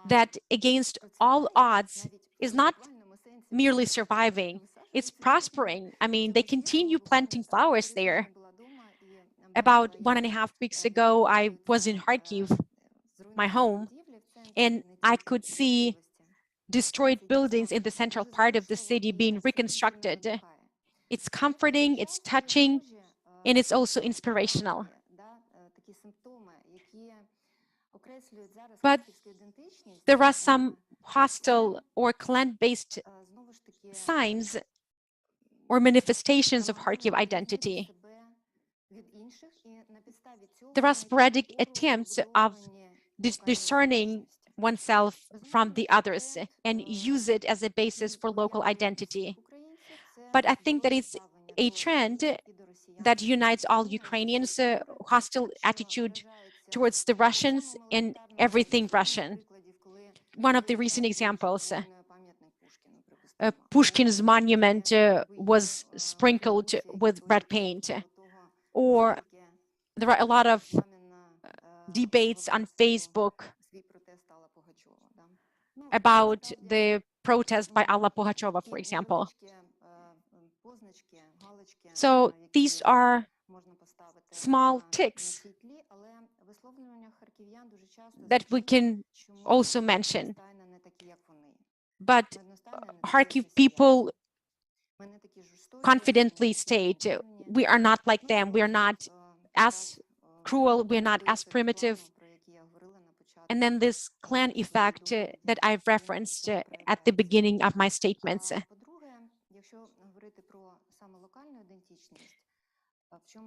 that, against all odds, is not merely surviving, it's prospering. I mean, they continue planting flowers there. About 1.5 weeks ago, I was in Kharkiv, my home, and I could see destroyed buildings in the central part of the city being reconstructed. It's comforting, it's touching, and it's also inspirational. But there are some hostile or clan-based signs or manifestations of Kharkiv identity. There are sporadic attempts of discerning oneself from the others and use it as a basis for local identity. But I think that it's a trend that unites all Ukrainians, hostile attitude towards the Russians and everything Russian. One of the recent examples, Pushkin's monument was sprinkled with red paint, or there are a lot of debates on Facebook about the protest by Alla Pugačova, for example. So these are small ticks that we can also mention. But Kharkiv people confidently state, we are not like them, we are not as cruel, we're not as primitive. And then this clan effect that I've referenced at the beginning of my statements.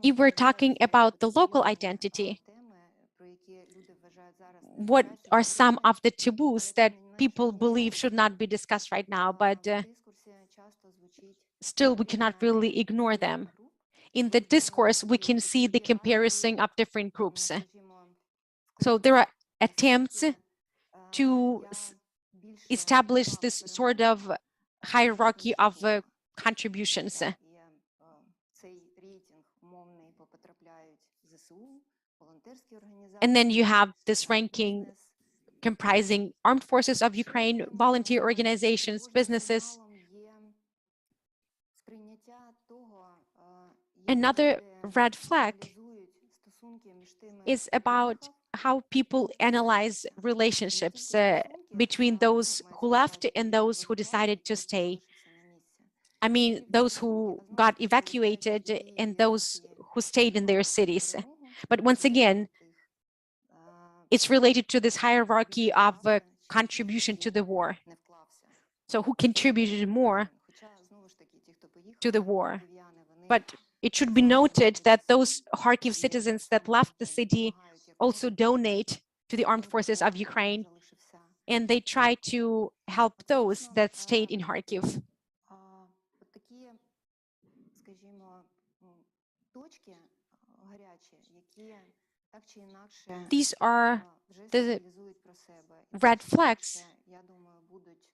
If we're talking about the local identity, what are some of the taboos that people believe should not be discussed right now, but still we cannot really ignore them? In the discourse, we can see the comparison of different groups. So there are attempts to establish this sort of hierarchy of contributions. And then you have this ranking comprising armed forces of Ukraine, volunteer organizations, businesses. Another red flag is about how people analyze relationships between those who left and those who decided to stay. I mean, those who got evacuated and those who stayed in their cities. But once again, it's related to this hierarchy of contribution to the war. So who contributed more to the war? But it should be noted that those Kharkiv citizens that left the city also donate to the armed forces of Ukraine, and they try to help those that stayed in Kharkiv. These are the red flags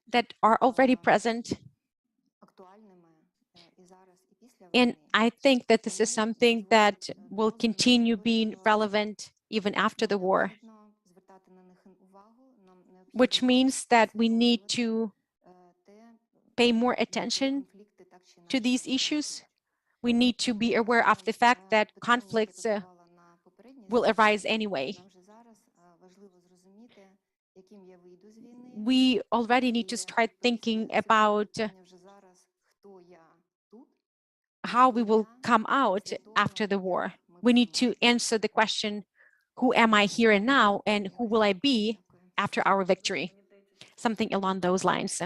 that are already present. And I think that this is something that will continue being relevant even after the war, which means that we need to pay more attention to these issues. We need to be aware of the fact that conflicts will arise anyway. We already need to start thinking about how we will come out after the war. We need to answer the question, who am I here and now, and who will I be after our victory? Something along those lines.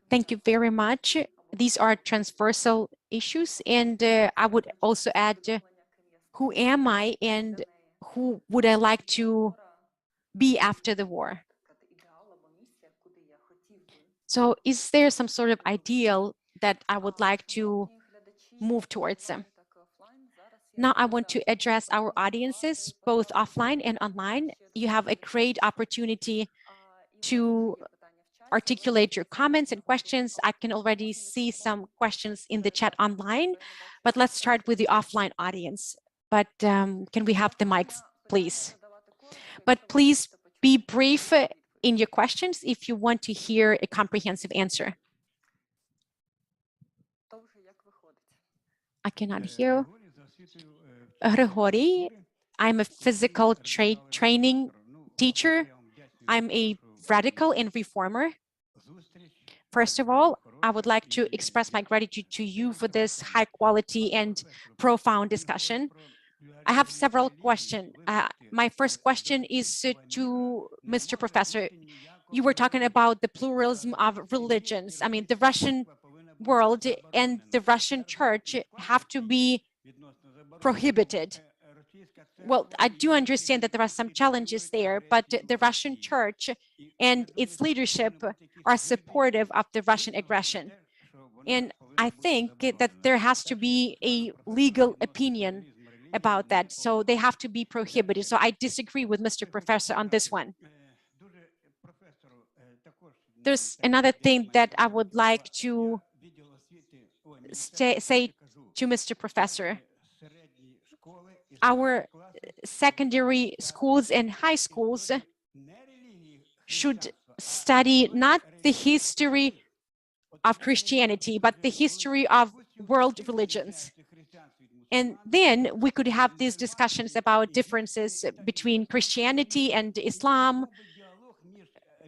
Thank you very much. These are transversal issues, and I would also add, who am I and who would I like to be after the war? So is there some sort of ideal that I would like to move towards? Now I want to address our audiences, both offline and online. You have a great opportunity to articulate your comments and questions. I can already see some questions in the chat online, but let's start with the offline audience. But can we have the mics, please? But please be brief in your questions if you want to hear a comprehensive answer. I cannot hear. Grigory, I'm a physical training teacher. I'm a radical and reformer. First of all, I would like to express my gratitude to you for this high quality and profound discussion. I have several questions. My first question is to Mr. Professor. You were talking about the pluralism of religions. I mean, the Russian world and the Russian church have to be prohibited. Well, I do understand that there are some challenges there, but the Russian church and its leadership are supportive of the Russian aggression. And I think that there has to be a legal opinion about that. So they have to be prohibited. So I disagree with Mr. Professor on this one. There's another thing that I would like to say to Mr. Professor. Our secondary schools and high schools should study not the history of Christianity, but the history of world religions. And then we could have these discussions about differences between Christianity and Islam,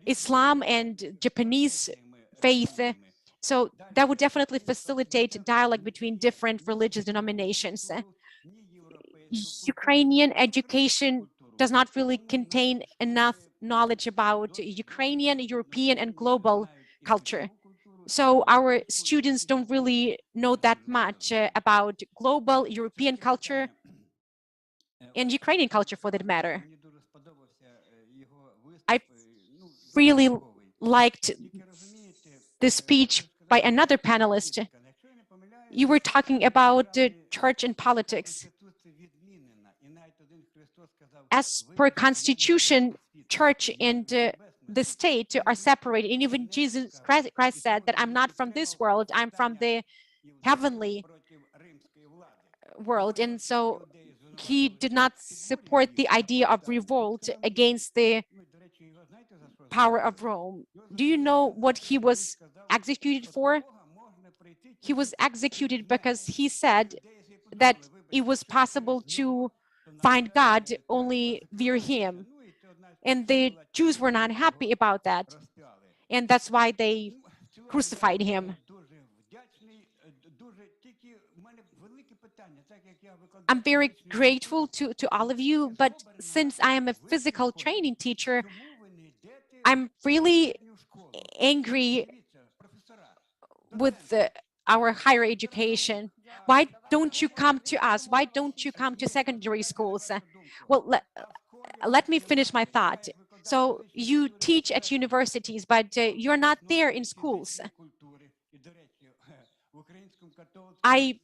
Islam and Japanese faith. So that would definitely facilitate dialogue between different religious denominations. Ukrainian education does not really contain enough knowledge about Ukrainian, European, and global culture. So our students don't really know that much about global European culture and Ukrainian culture for that matter. I really liked the speech by another panelist. You were talking about church and politics. As per constitution, church and the state are separated. And even Jesus Christ said that I'm not from this world, I'm from the heavenly world. And so he did not support the idea of revolt against the power of Rome. Do you know what he was executed for? He was executed because he said that it was possible to find God only via him. And the Jews were not happy about that. And that's why they crucified him. I'm very grateful to all of you, but since I am a physical training teacher, I'm really angry with our higher education. Why don't you come to us? Why don't you come to secondary schools? Well, let me finish my thought. So you teach at universities, but you're not there in schools. I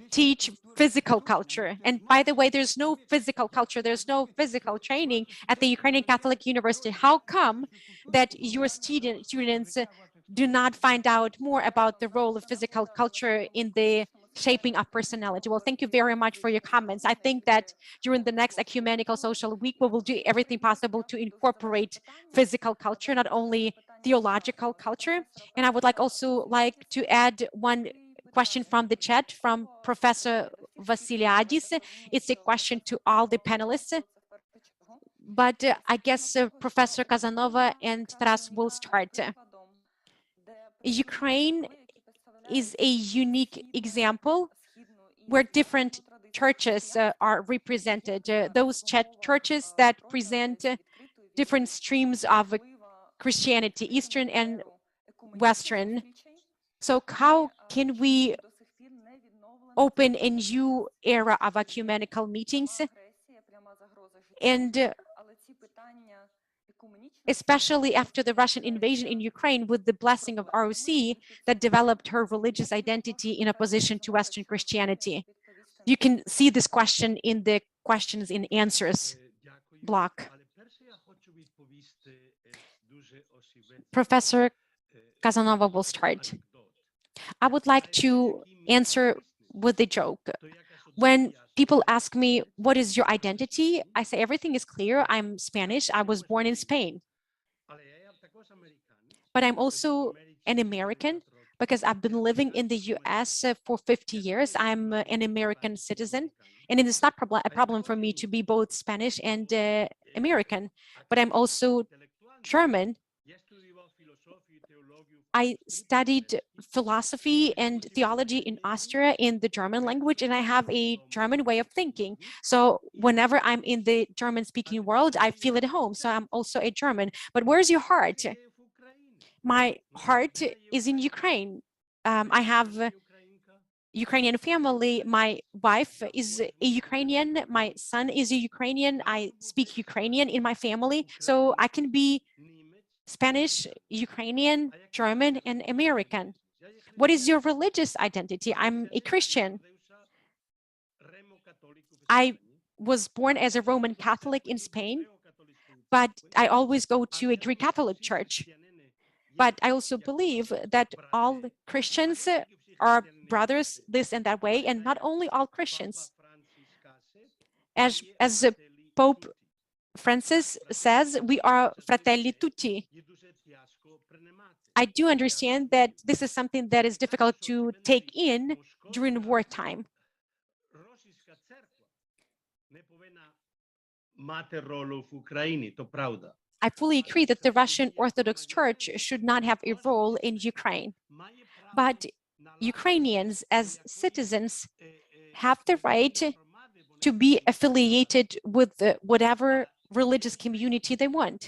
teach physical culture. And by the way, there's no physical culture, there's no physical training at the Ukrainian Catholic University. How come that your students do not find out more about the role of physical culture in the shaping of personality? Well, thank you very much for your comments. I think that during the next Ecumenical Social Week, we will do everything possible to incorporate physical culture, not only theological culture. And I would also like to add one question from the chat from Professor Vasiliadis. It's a question to all the panelists, but I guess Professor Casanova and Taras will start. Ukraine is a unique example where different churches are represented. Those churches that present different streams of Christianity, Eastern and Western. So how can we open a new era of ecumenical meetings? And especially after the Russian invasion in Ukraine, with the blessing of ROC that developed her religious identity in opposition to Western Christianity. You can see this question in the questions and answers block. Professor Casanova will start. I would like to answer with a joke. When people ask me, what is your identity? I say, everything is clear. I'm Spanish. I was born in Spain. But I'm also an American because I've been living in the US for 50 years. I'm an American citizen. And it is not a problem for me to be both Spanish and American, but I'm also German. I studied philosophy and theology in Austria in the German language, and I have a German way of thinking. So whenever I'm in the German-speaking world, I feel at home. So I'm also a German. But where's your heart? My heart is in Ukraine. I have Ukrainian family. My wife is a Ukrainian. My son is a Ukrainian. I speak Ukrainian in my family. So I can be Spanish, Ukrainian, German, and American. What is your religious identity? I'm a Christian. I was born as a Roman Catholic in Spain, but I always go to a Greek Catholic church. But I also believe that all Christians are brothers this and that way, and not only all Christians. As Pope Francis says, we are fratelli tutti. I do understand that this is something that is difficult to take in during wartime. Російська церква не повинна мати роль в Україні, то правда. I fully agree that the Russian Orthodox Church should not have a role in Ukraine. But Ukrainians as citizens have the right to be affiliated with whatever religious community they want.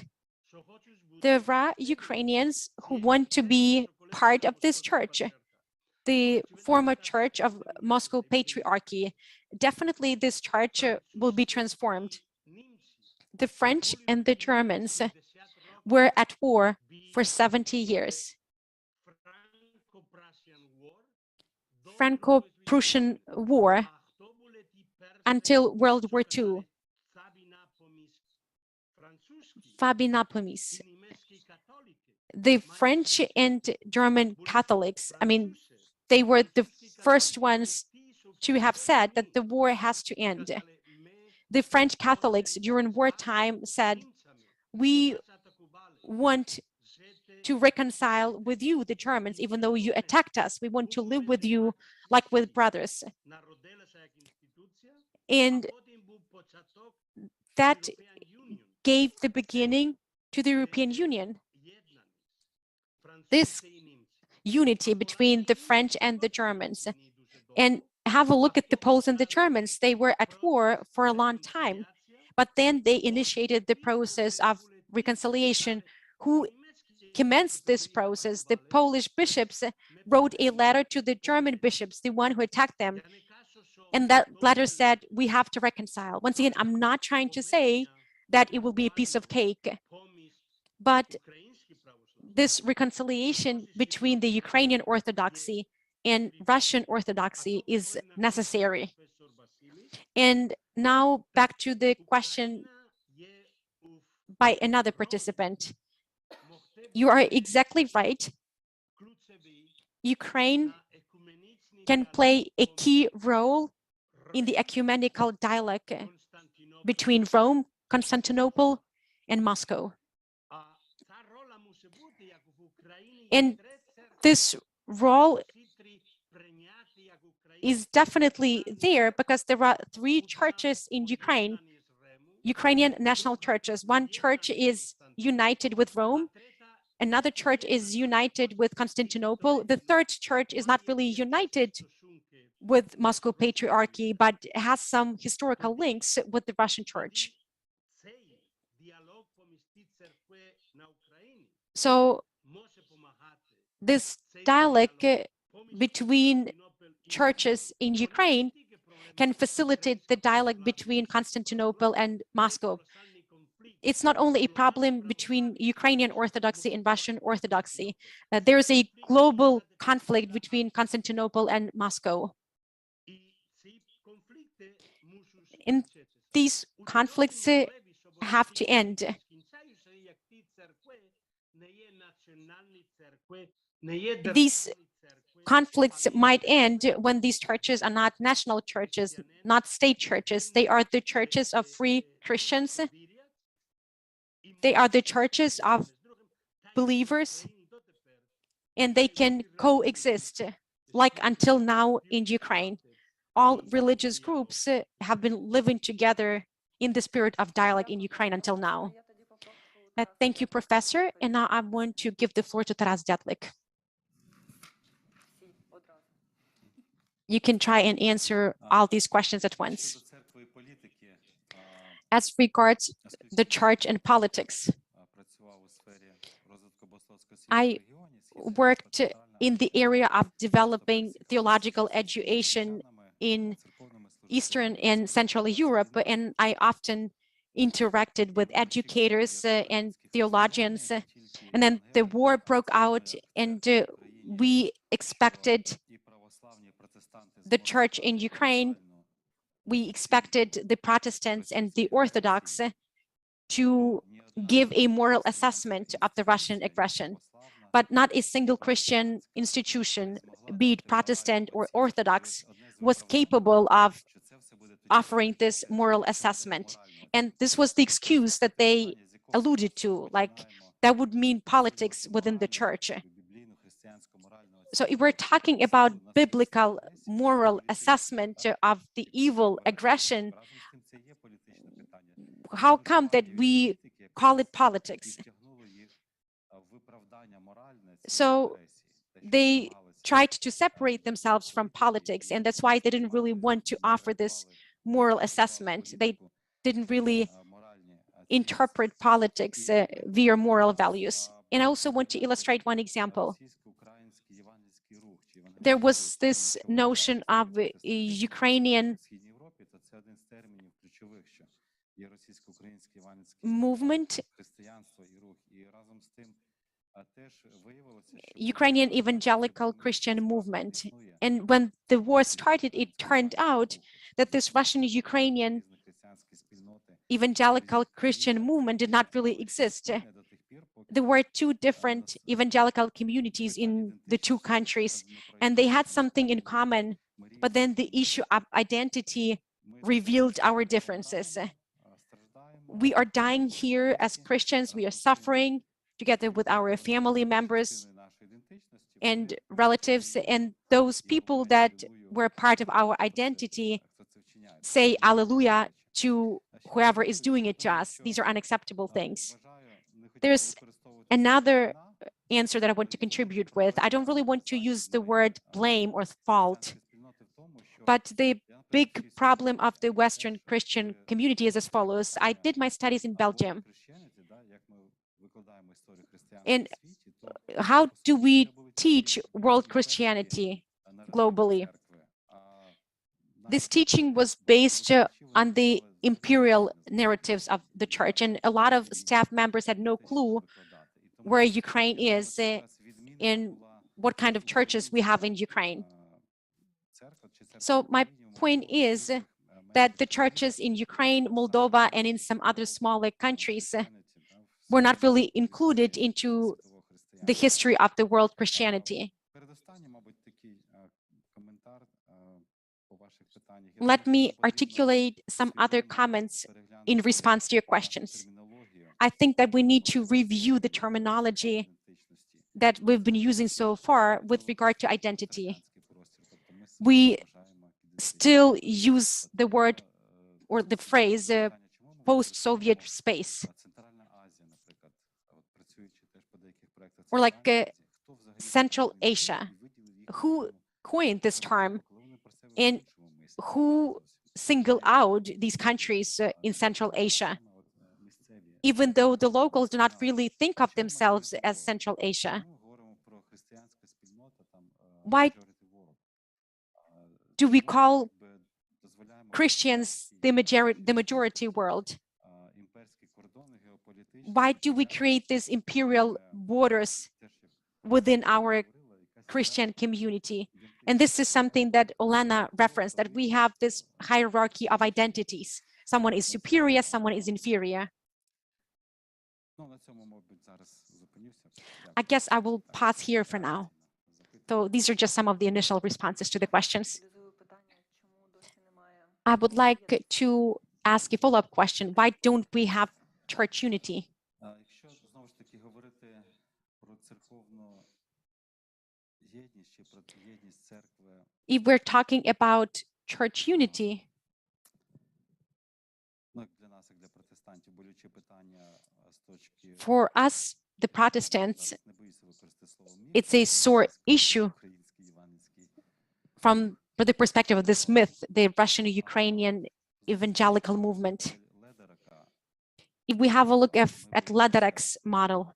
There are Ukrainians who want to be part of this church, the former church of Moscow Patriarchy. Definitely this church will be transformed. The French and the Germans were at war for 70 years. Franco-Prussian War until World War II. Fabinapomis. The French and German Catholics, I mean, they were the first ones to have said that the war has to end. The French Catholics during wartime said, we want to reconcile with you, the Germans, even though you attacked us. We want to live with you like with brothers. And that gave the beginning to the European Union. This unity between the French and the Germans. And have a look at the Poles and the Germans. They were at war for a long time, but then they initiated the process of reconciliation. Who commenced this process? The Polish bishops wrote a letter to the German bishops, the one who attacked them. And that letter said, we have to reconcile. Once again, I'm not trying to say that it will be a piece of cake, but this reconciliation between the Ukrainian Orthodoxy and Russian Orthodoxy is necessary. And now back to the question by another participant. You are exactly right. Ukraine can play a key role in the ecumenical dialogue between Rome, Constantinople, and Moscow. And this role is definitely there because there are 3 churches in Ukraine, Ukrainian national churches. One church is united with Rome, another church is united with Constantinople. The third church is not really united with Moscow Patriarchy, but has some historical links with the Russian church. So this dialogue between churches in Ukraine can facilitate the dialogue between Constantinople and Moscow. It's not only a problem between Ukrainian Orthodoxy and Russian Orthodoxy. There's a global conflict between Constantinople and Moscow. And these conflicts have to end. These conflicts might end when these churches are not national churches, not state churches. They are the churches of free Christians. They are the churches of believers, and they can coexist like until now in Ukraine. All religious groups have been living together in the spirit of dialogue in Ukraine until now. Thank you, Professor. And now I want to give the floor to Taras Dyatlyk. You can try and answer all these questions at once. As regards the church and politics, I worked in the area of developing theological education in Eastern and Central Europe, and I often interacted with educators and theologians. And then the war broke out, and we expected the church in Ukraine, we expected the Protestants and the Orthodox to give a moral assessment of the Russian aggression, but not a single Christian institution, be it Protestant or Orthodox, was capable of offering this moral assessment. And this was the excuse that they alluded to, like that would mean politics within the church. So if we're talking about biblical moral assessment of the evil aggression, how come that we call it politics? So they tried to separate themselves from politics, and that's why they didn't really want to offer this moral assessment. They didn't really interpret politics via moral values. And I also want to illustrate one example. There was this notion of a Ukrainian movement, Ukrainian evangelical Christian movement. And when the war started, it turned out that this Russian-Ukrainian evangelical Christian movement did not really exist. There were two different evangelical communities in the two countries, and they had something in common, but then the issue of identity revealed our differences. We are dying here as Christians, we are suffering together with our family members and relatives, and those people that were part of our identity say Alleluia to whoever is doing it to us. These are unacceptable things. There's another answer that I want to contribute with. I don't really want to use the word blame or fault, but the big problem of the Western Christian community is as follows. I did my studies in Belgium. And how do we teach world Christianity globally? This teaching was based on the imperial narratives of the church, and a lot of staff members had no clue where Ukraine is and what kind of churches we have in Ukraine. So my point is that the churches in Ukraine, Moldova, and in some other smaller countries were not really included into the history of the world Christianity. Let me articulate some other comments in response to your questions. I think that we need to review the terminology that we've been using so far with regard to identity. We still use the word or the phrase post-Soviet space, or like Central Asia. Who coined this term and who singled out these countries in Central Asia, even though the locals do not really think of themselves as Central Asia? Why do we call Christians the majority world? Why do we create these imperial borders within our Christian community? And this is something that Olena referenced, that we have this hierarchy of identities. Someone is superior, someone is inferior. I guess I will pause here for now. So these are just some of the initial responses to the questions. I would like to ask a follow-up question. Why don't we have church unity? If we're talking about church unity, for us, the Protestants, it's a sore issue from the perspective of this myth, the Russian-Ukrainian evangelical movement. If we have a look at Ledérac's model,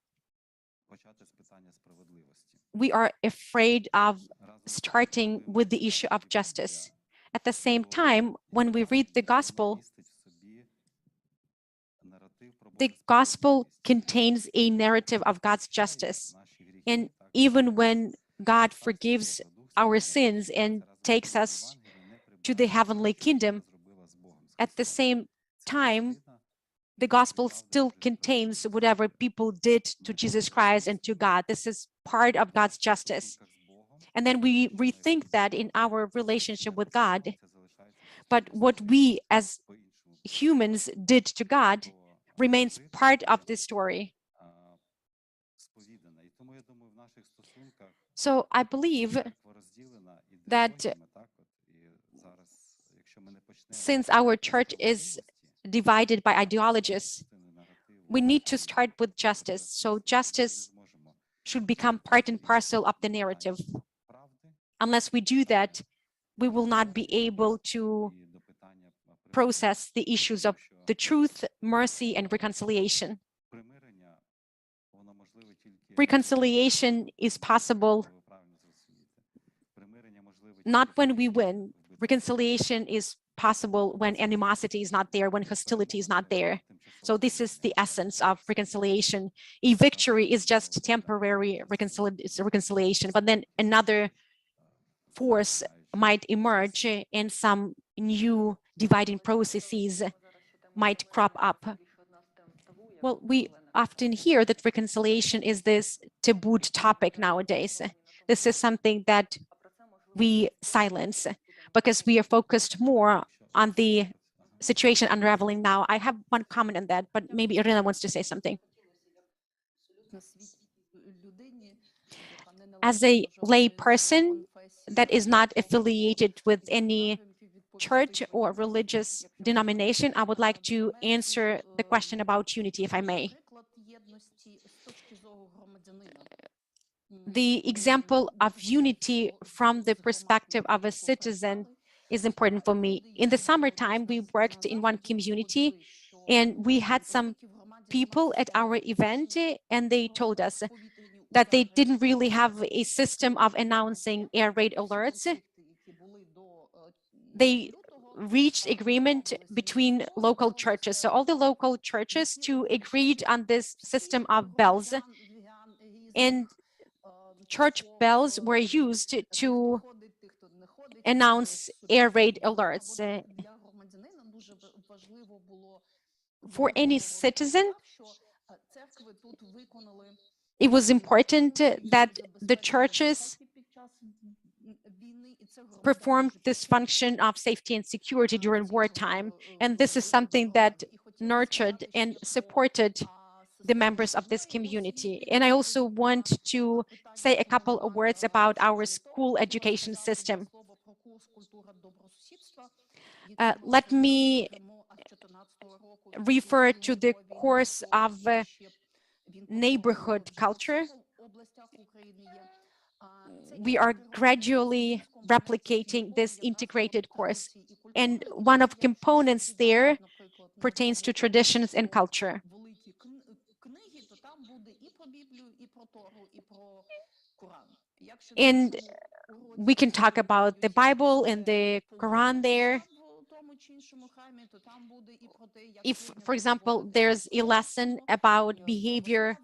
we are afraid of starting with the issue of justice. At the same time, when we read the gospel contains a narrative of God's justice. And even when God forgives our sins and takes us to the heavenly kingdom, at the same time, the gospel still contains whatever people did to Jesus Christ and to God. This is part of God's justice. And then we rethink that in our relationship with God. But what we as humans did to God remains part of the story. So I believe that since our church is divided by ideologies, we need to start with justice. So justice should become part and parcel of the narrative. Unless we do that, we will not be able to process the issues of the truth, mercy, and reconciliation. Reconciliation is possible not when we win. Reconciliation is possible when animosity is not there, when hostility is not there. So this is the essence of reconciliation. A victory is just temporary reconciliation, but then another force might emerge and some new dividing processes might crop up. Well, we often hear that reconciliation is this taboo topic nowadays. This is something that we silence because we are focused more on the situation unraveling now. I have one comment on that, but maybe Irina wants to say something. As a lay person that is not affiliated with any church or religious denomination, I would like to answer the question about unity, if I may. The example of unity from the perspective of a citizen is important for me. In the summertime, we worked in one community and we had some people at our event and they told us that they didn't really have a system of announcing air raid alerts. They reached agreement between local churches. So all the local churches to agreed on this system of bells, and church bells were used to announce air raid alerts. For any citizen, it was important that the churches performed this function of safety and security during wartime. And this is something that nurtured and supported the members of this community. And I also want to say a couple of words about our school education system. Let me refer to the course of neighborhood culture. We are gradually replicating this integrated course. And one of components there pertains to traditions and culture. And we can talk about the Bible and the Quran there. If, for example, there's a lesson about behavior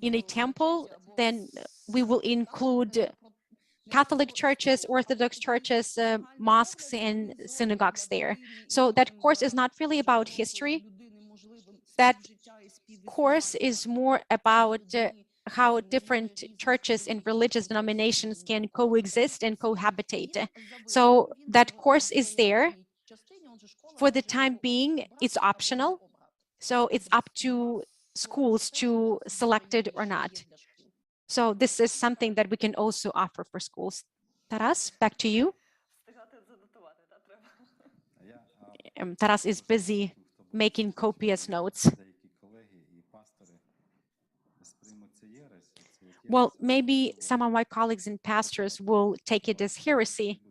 in a temple, then we will include Catholic churches, Orthodox churches, mosques, and synagogues there. So that course is not really about history. That course is more about how different churches and religious denominations can coexist and cohabitate. So that course is there. For the time being, it's optional. So it's up to schools to select it or not. So this is something that we can also offer for schools. Taras, back to you. Taras is busy making copious notes. Well, maybe some of my colleagues and pastors will take it as heresy.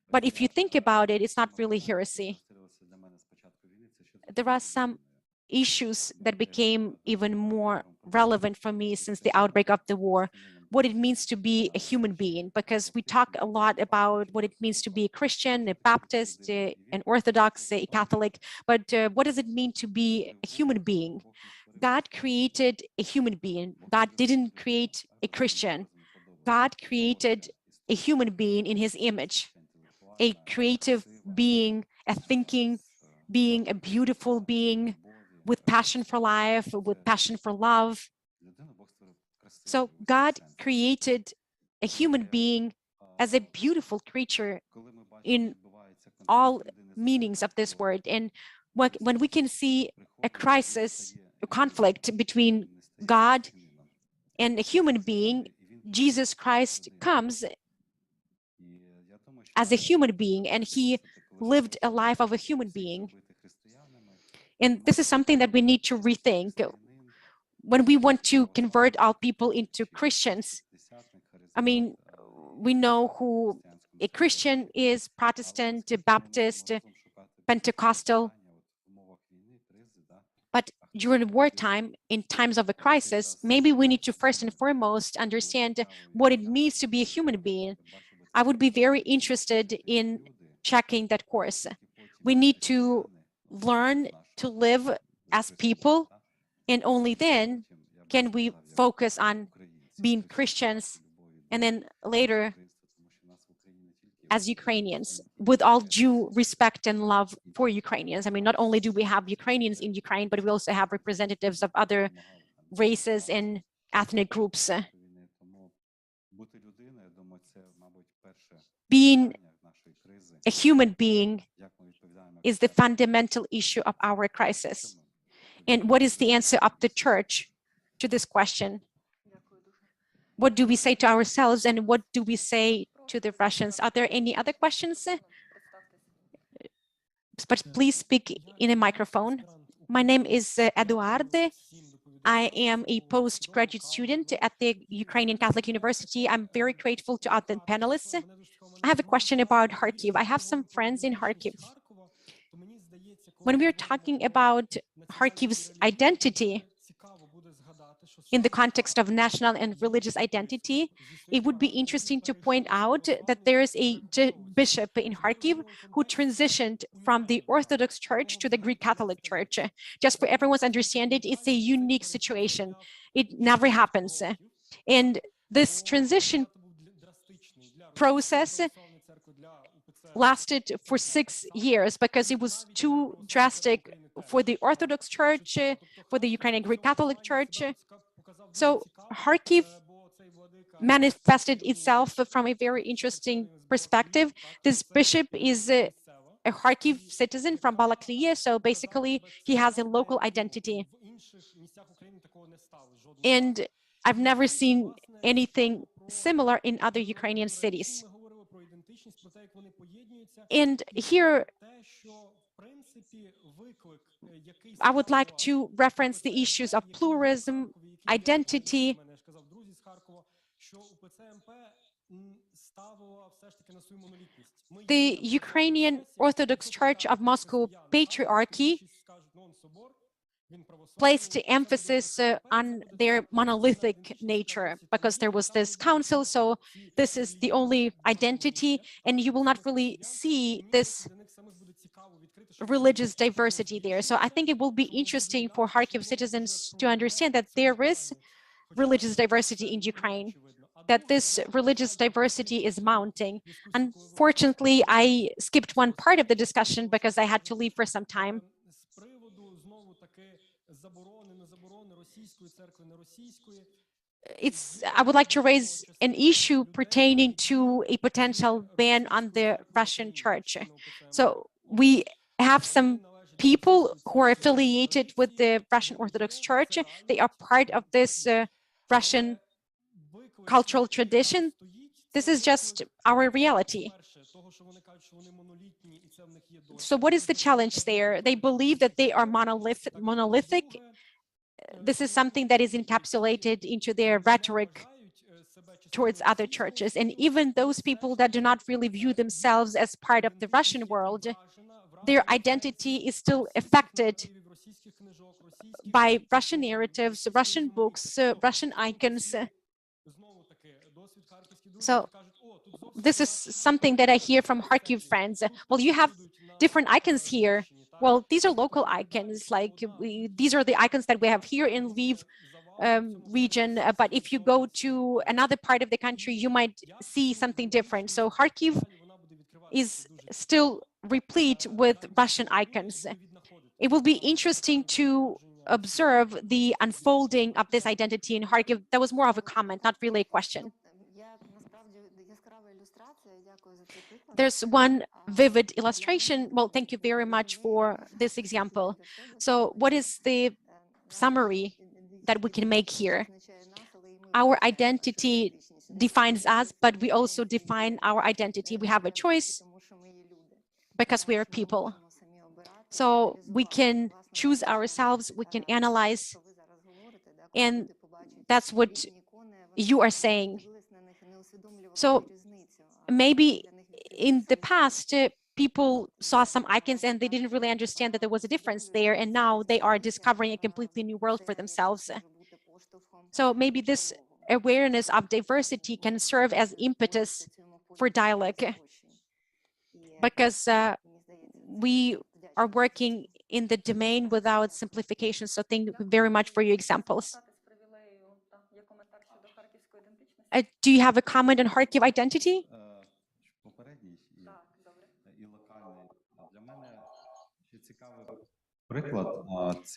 But if you think about it, it's not really heresy. There are some issues that became even more relevant for me since the outbreak of the war, what it means to be a human being, because we talk a lot about what it means to be a Christian, a Baptist, an Orthodox, a Catholic, but what does it mean to be a human being? God created a human being. God didn't create a Christian. God created a human being in his image, a creative being, a thinking being, a beautiful being with passion for life, with passion for love. So God created a human being as a beautiful creature in all meanings of this word. And when we can see a crisis, a conflict between God and a human being, Jesus Christ comes as a human being, and he lived a life of a human being. And this is something that we need to rethink. When we want to convert all people into Christians, I mean, we know who a Christian is: Protestant, Baptist, Pentecostal. But during wartime, in times of a crisis, maybe we need to first and foremost understand what it means to be a human being. I would be very interested in checking that course. We need to learn to live as people, and only then can we focus on being Christians, and then later as Ukrainians, with all due respect and love for Ukrainians. I mean, not only do we have Ukrainians in Ukraine, but we also have representatives of other races and ethnic groups. Being a human being is the fundamental issue of our crisis. And what is the answer of the church to this question? What do we say to ourselves, and what do we say to the Russians? Are there any other questions? But please speak in a microphone. My name is Eduardo. I am a postgraduate student at the Ukrainian Catholic University. I'm very grateful to other panelists. I have a question about Kharkiv. I have some friends in Kharkiv. When we're talking about Kharkiv's identity in the context of national and religious identity, it would be interesting to point out that there is a bishop in Kharkiv who transitioned from the Orthodox Church to the Greek Catholic Church. Just for everyone's understanding, it's a unique situation. It never happens. And this transition process lasted for 6 years because it was too drastic for the Orthodox Church, for the Ukrainian Greek Catholic Church. So Kharkiv manifested itself from a very interesting perspective. This bishop is a Kharkiv citizen from Balaklia, so basically he has a local identity. And I've never seen anything similar in other Ukrainian cities. And here, I would like to reference the issues of pluralism, identity. The Ukrainian Orthodox Church of Moscow Patriarchy placed emphasis on their monolithic nature because there was this council, so this is the only identity, and you will not really see this religious diversity there. So I think it will be interesting for Kharkiv citizens to understand that there is religious diversity in Ukraine, that this religious diversity is mounting. Unfortunately, I skipped one part of the discussion because I had to leave for some time. I would like to raise an issue pertaining to a potential ban on the Russian church. So we have some people who are affiliated with the Russian Orthodox Church. They are part of this Russian cultural tradition. This is just our reality. So what is the challenge there? They believe that they are monolithic. This is something that is encapsulated into their rhetoric towards other churches. And even those people that do not really view themselves as part of the Russian world, their identity is still affected by Russian narratives, Russian books, Russian icons. So this is something that I hear from Kharkiv friends. Well, you have different icons here. Well, these are local icons, like these are the icons that we have here in Lviv region. But if you go to another part of the country, you might see something different. So Kharkiv is still replete with Russian icons. It will be interesting to observe the unfolding of this identity in Kharkiv. That was more of a comment, not really a question. There's one vivid illustration. Well, thank you very much for this example. So what is the summary that we can make here? Our identity defines us, but we also define our identity. We have a choice because we are people. So we can choose ourselves, we can analyze, and that's what you are saying. So maybe in the past, people saw some icons and they didn't really understand that there was a difference there, and now they are discovering a completely new world for themselves. So maybe this awareness of diversity can serve as impetus for dialogue, because we are working in the domain without simplification. So thank you very much for your examples. Do you have a comment on Kharkiv identity?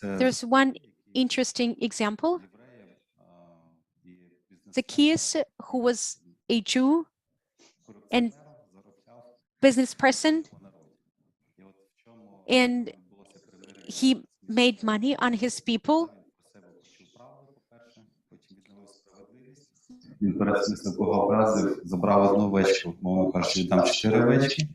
There's one interesting example. Zacchaeus, who was a Jew and business person, and he made money on his people. Він пересмислив, кого образив, забрав одну овечку, мовно кажучи, віддам 4 овечки.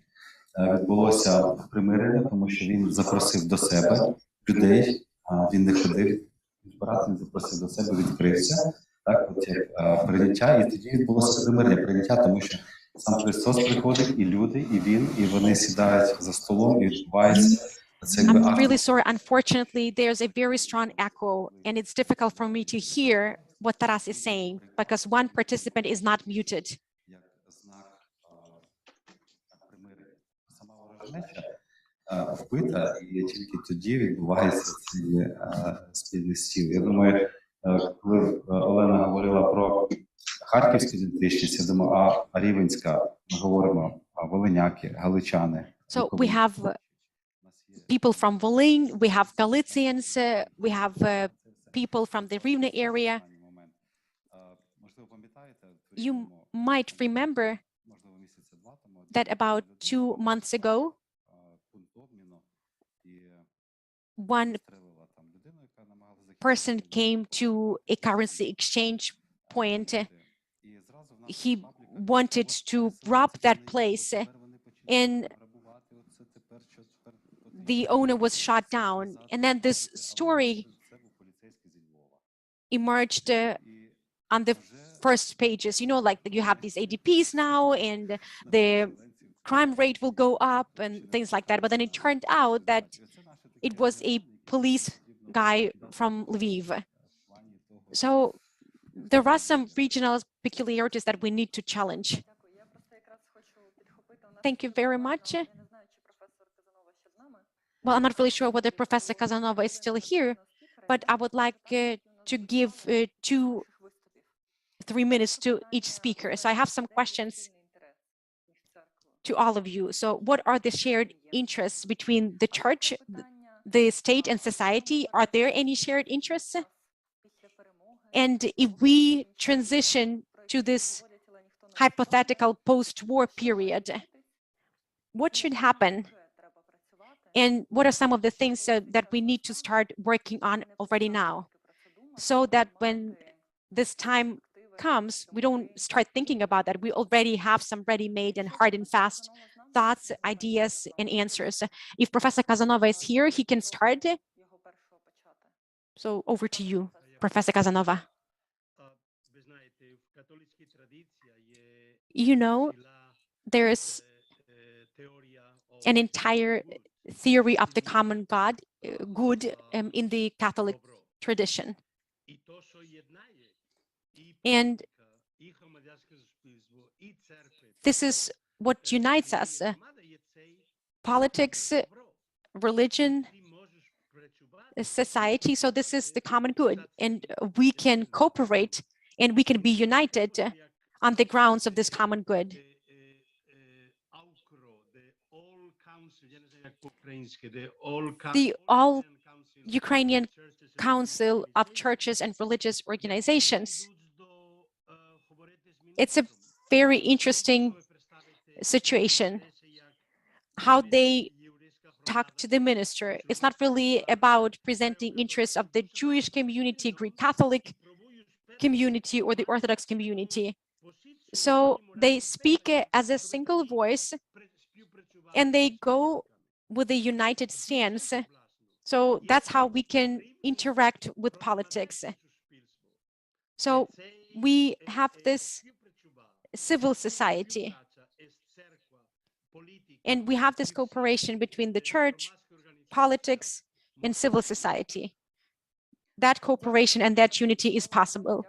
Відбулося примирення, тому що він запросив до себе людей, він не ходив збирати, він запросив до себе, відкрився, так, от як прийняття, і тоді відбулося примирення, прийняття, тому що сам Христос приходить, і люди, і він, і вони сідають за столом, і відбувається. I'm really sorry. Unfortunately, there's a very strong echo, and it's difficult for me to hear what Taras is saying because one participant is not muted. Вбита, і тільки тоді відбувається цей спільний стіл. Я думаю, коли Олена говорила про харківську ідентичність, я думаю, а рівенська, ми говоримо волиняки, галичани. So we have people from Volyn, we have Galicians, we have people from the Rivne area. You might remember that about 2 months ago, one person came to a currency exchange point. He wanted to rob that place, and the owner was shot down. And then this story emerged on the first pages. You know, like you have these ADPs now, and the crime rate will go up and things like that. But then it turned out that it was a police guy from Lviv. So there are some regional peculiarities that we need to challenge. Thank you very much. Well, I'm not really sure whether Professor Casanova is still here, but I would like to give 2-3 minutes to each speaker. So I have some questions to all of you. So what are the shared interests between the church, the state, and society? Are there any shared interests? And if we transition to this hypothetical post-war period, what should happen? And what are some of the things that we need to start working on already now, so that when this time comes, we don't start thinking about that. We already have some ready-made and hard and fast thoughts, ideas, and answers. If Professor Casanova is here, he can start. So over to you, Professor Casanova. You know, there's an entire theory of the common good in the Catholic tradition. And this is what unites us. Politics, religion, society. So this is the common good. And we can cooperate and we can be united on the grounds of this common good. The All-Ukrainian Council of Churches and Religious Organizations. It's a very interesting situation, how they talk to the minister. It's not really about presenting interests of the Jewish community, Greek Catholic community, or the Orthodox community. So they speak as a single voice and they go with a united stance. So that's how we can interact with politics. So we have this civil society, and we have this cooperation between the church, politics, and civil society. That cooperation and that unity is possible.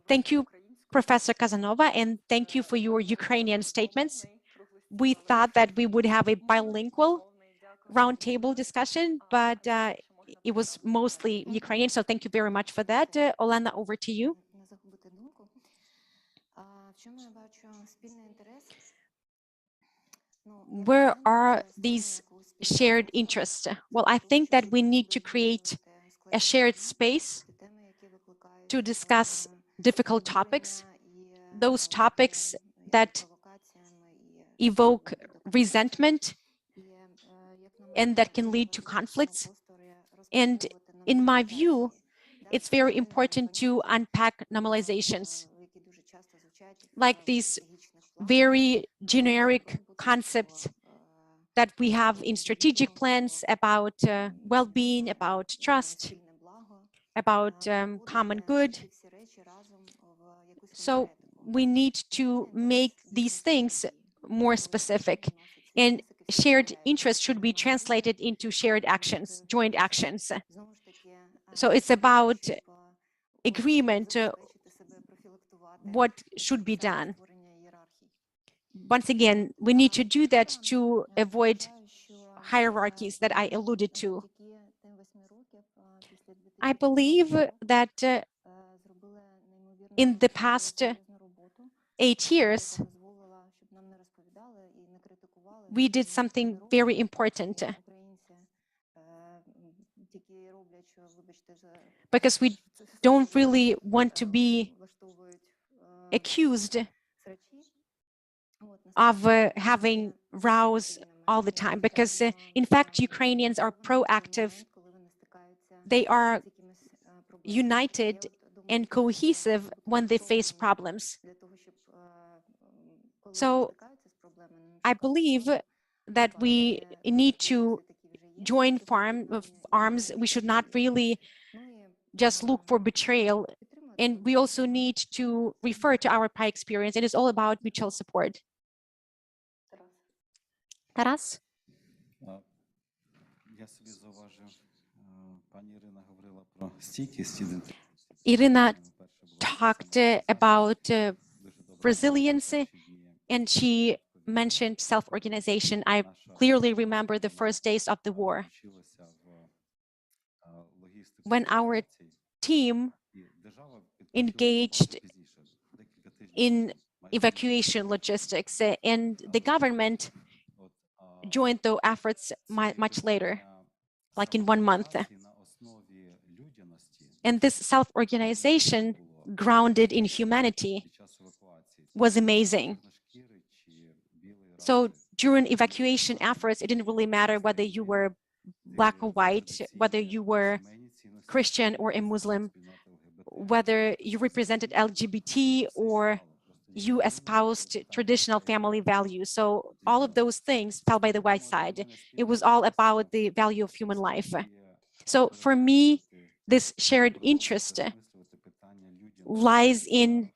Thank you, Professor Casanova, and thank you for your Ukrainian statements. We thought that we would have a bilingual roundtable discussion, but it was mostly Ukrainian, so thank you very much for that. Olena, over to you. Where are these shared interests? Well, I think that we need to create a shared space to discuss difficult topics, those topics that evoke resentment and that can lead to conflicts. And in my view, it's very important to unpack normalizations, like these very generic concepts that we have in strategic plans about well-being, about trust, about common good. So we need to make these things more specific, and shared interest should be translated into shared actions, joint actions. So it's about agreement, what should be done. Once again, we need to do that to avoid hierarchies that I alluded to. I believe that in the past 8 years, we did something very important, because we don't really want to be accused of having rows all the time, because in fact, Ukrainians are proactive. They are united and cohesive when they face problems. So I believe that we need to join arms. We should not really just look for betrayal. And we also need to refer to our prior experience. It is all about mutual support. Taras? Irina talked about resilience, and she mentioned self-organization. I clearly remember the first days of the war, when our team engaged in evacuation logistics, and the government joined those efforts much later, like in 1 month. And this self-organization grounded in humanity was amazing. So during evacuation efforts, it didn't really matter whether you were black or white, whether you were Christian or a Muslim, whether you represented LGBT or you espoused traditional family values. So all of those things fell by the wayside. It was all about the value of human life. So for me, this shared interest lies in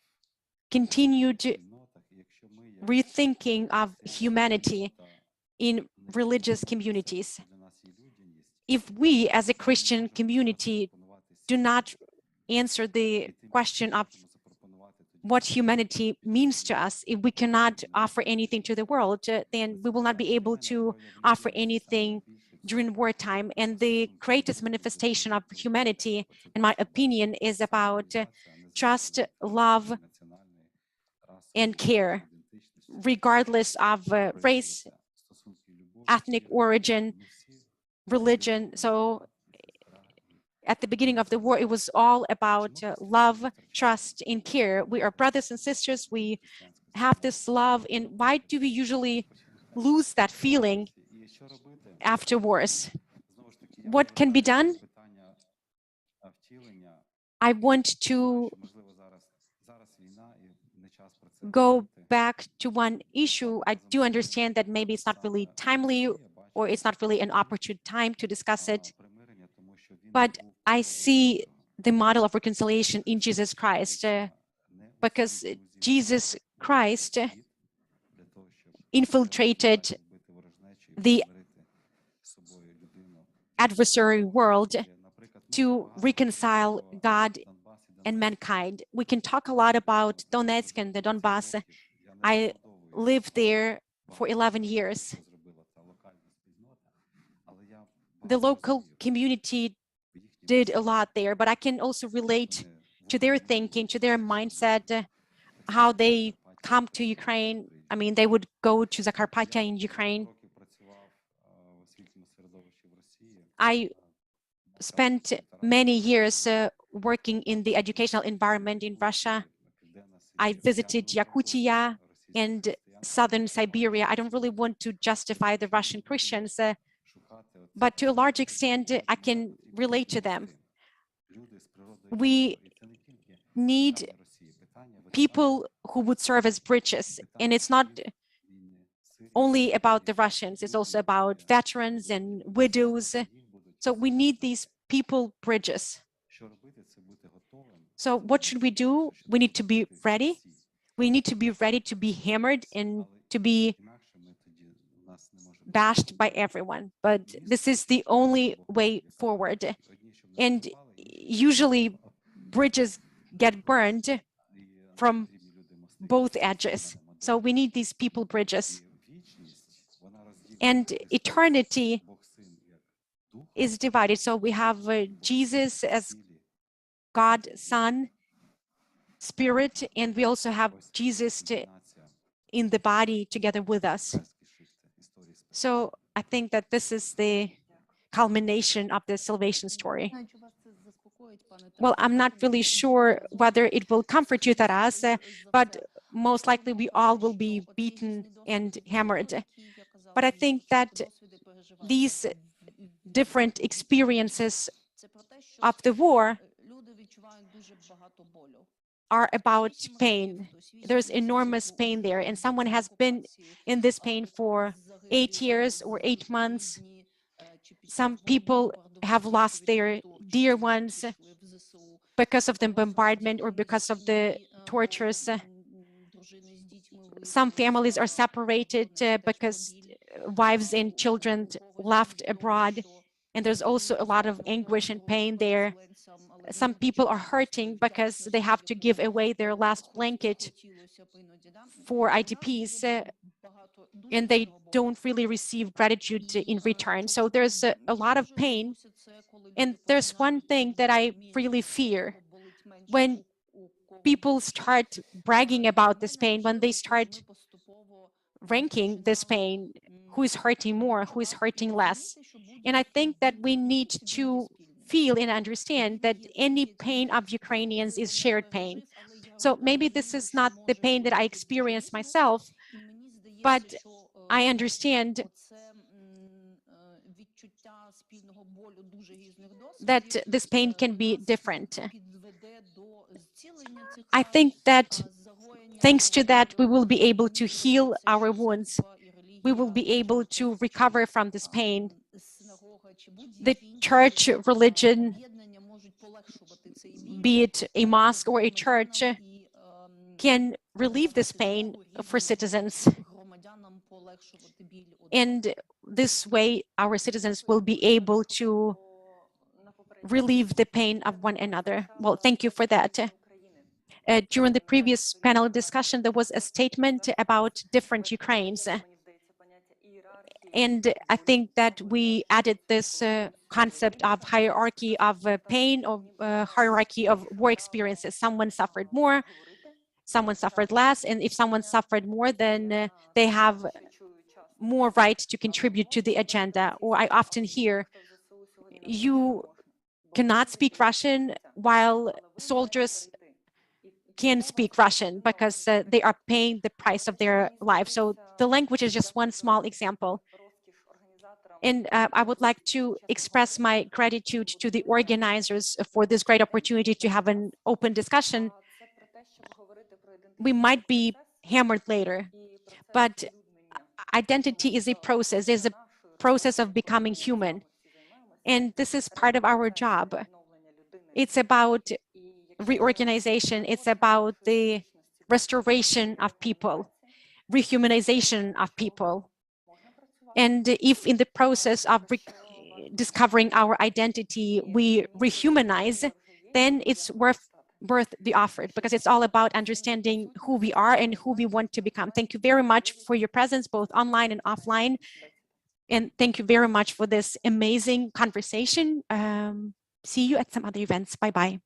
continued rethinking of humanity in religious communities. If we as a Christian community do not answer the question of what humanity means to us, if we cannot offer anything to the world, then we will not be able to offer anything during wartime. And the greatest manifestation of humanity, in my opinion, is about trust, love, and care, regardless of race, ethnic origin, religion. So at the beginning of the war, it was all about love, trust, and care. We are brothers and sisters. We have this love. And why do we usually lose that feeling after wars? What can be done? I want to go back to one issue, I do understand that maybe it's not really timely or it's not really an opportune time to discuss it, but I see the model of reconciliation in Jesus Christ, because Jesus Christ infiltrated the adversary world to reconcile God and mankind. We can talk a lot about Donetsk and the Donbass. I lived there for 11 years. The local community did a lot there, but I can also relate to their thinking, to their mindset, how they come to Ukraine. I mean, they would go to Zakarpattia in Ukraine. I spent many years working in the educational environment in Russia. I visited Yakutia and southern Siberia. I don't really want to justify the Russian Christians, but to a large extent, I can relate to them. We need people who would serve as bridges, and it's not only about the Russians, it's also about veterans and widows. So we need these people bridges. So what should we do? We need to be ready. We need to be ready to be hammered and to be bashed by everyone. But this is the only way forward. And usually bridges get burned from both edges. So we need these people bridges. And eternity is divided. So we have Jesus as God, Son, Spirit, and we also have Jesus in the body together with us. So I think that this is the culmination of the salvation story. Well, I'm not really sure whether it will comfort you, Taras, but most likely we all will be beaten and hammered. But I think that these different experiences of the war are about pain. There's enormous pain there, and someone has been in this pain for 8 years or 8 months. Some people have lost their dear ones because of the bombardment or because of the tortures. Some families are separated because wives and children left abroad, and there's also a lot of anguish and pain there. Some people are hurting because they have to give away their last blanket for IDPs, and they don't really receive gratitude in return. So there's a lot of pain. And there's one thing that I really fear. When people start bragging about this pain, when they start ranking this pain, who is hurting more, who is hurting less. And I think that we need to feel and understand that any pain of Ukrainians is shared pain. So maybe this is not the pain that I experienced myself, but I understand that this pain can be different. I think that thanks to that, we will be able to heal our wounds. We will be able to recover from this pain. The church religion, be it a mosque or a church, can relieve this pain for citizens. And this way, our citizens will be able to relieve the pain of one another. Well, thank you for that. During the previous panel discussion, there was a statement about different Ukraines. And I think that we added this concept of hierarchy of pain, or hierarchy of war experiences. Someone suffered more, someone suffered less, and if someone suffered more, then they have more right to contribute to the agenda. Or I often hear, you cannot speak Russian while soldiers can speak Russian because they are paying the price of their life. So the language is just one small example. And I would like to express my gratitude to the organizers for this great opportunity to have an open discussion. We might be hammered later. But identity is a process. It's a process of becoming human. And this is part of our job. It's about reorganization. It's about the restoration of people, rehumanization of people. And if in the process of discovering our identity, we rehumanize, then it's worth the effort, because it's all about understanding who we are and who we want to become. Thank you very much for your presence, both online and offline. And thank you very much for this amazing conversation. See you at some other events. Bye-bye.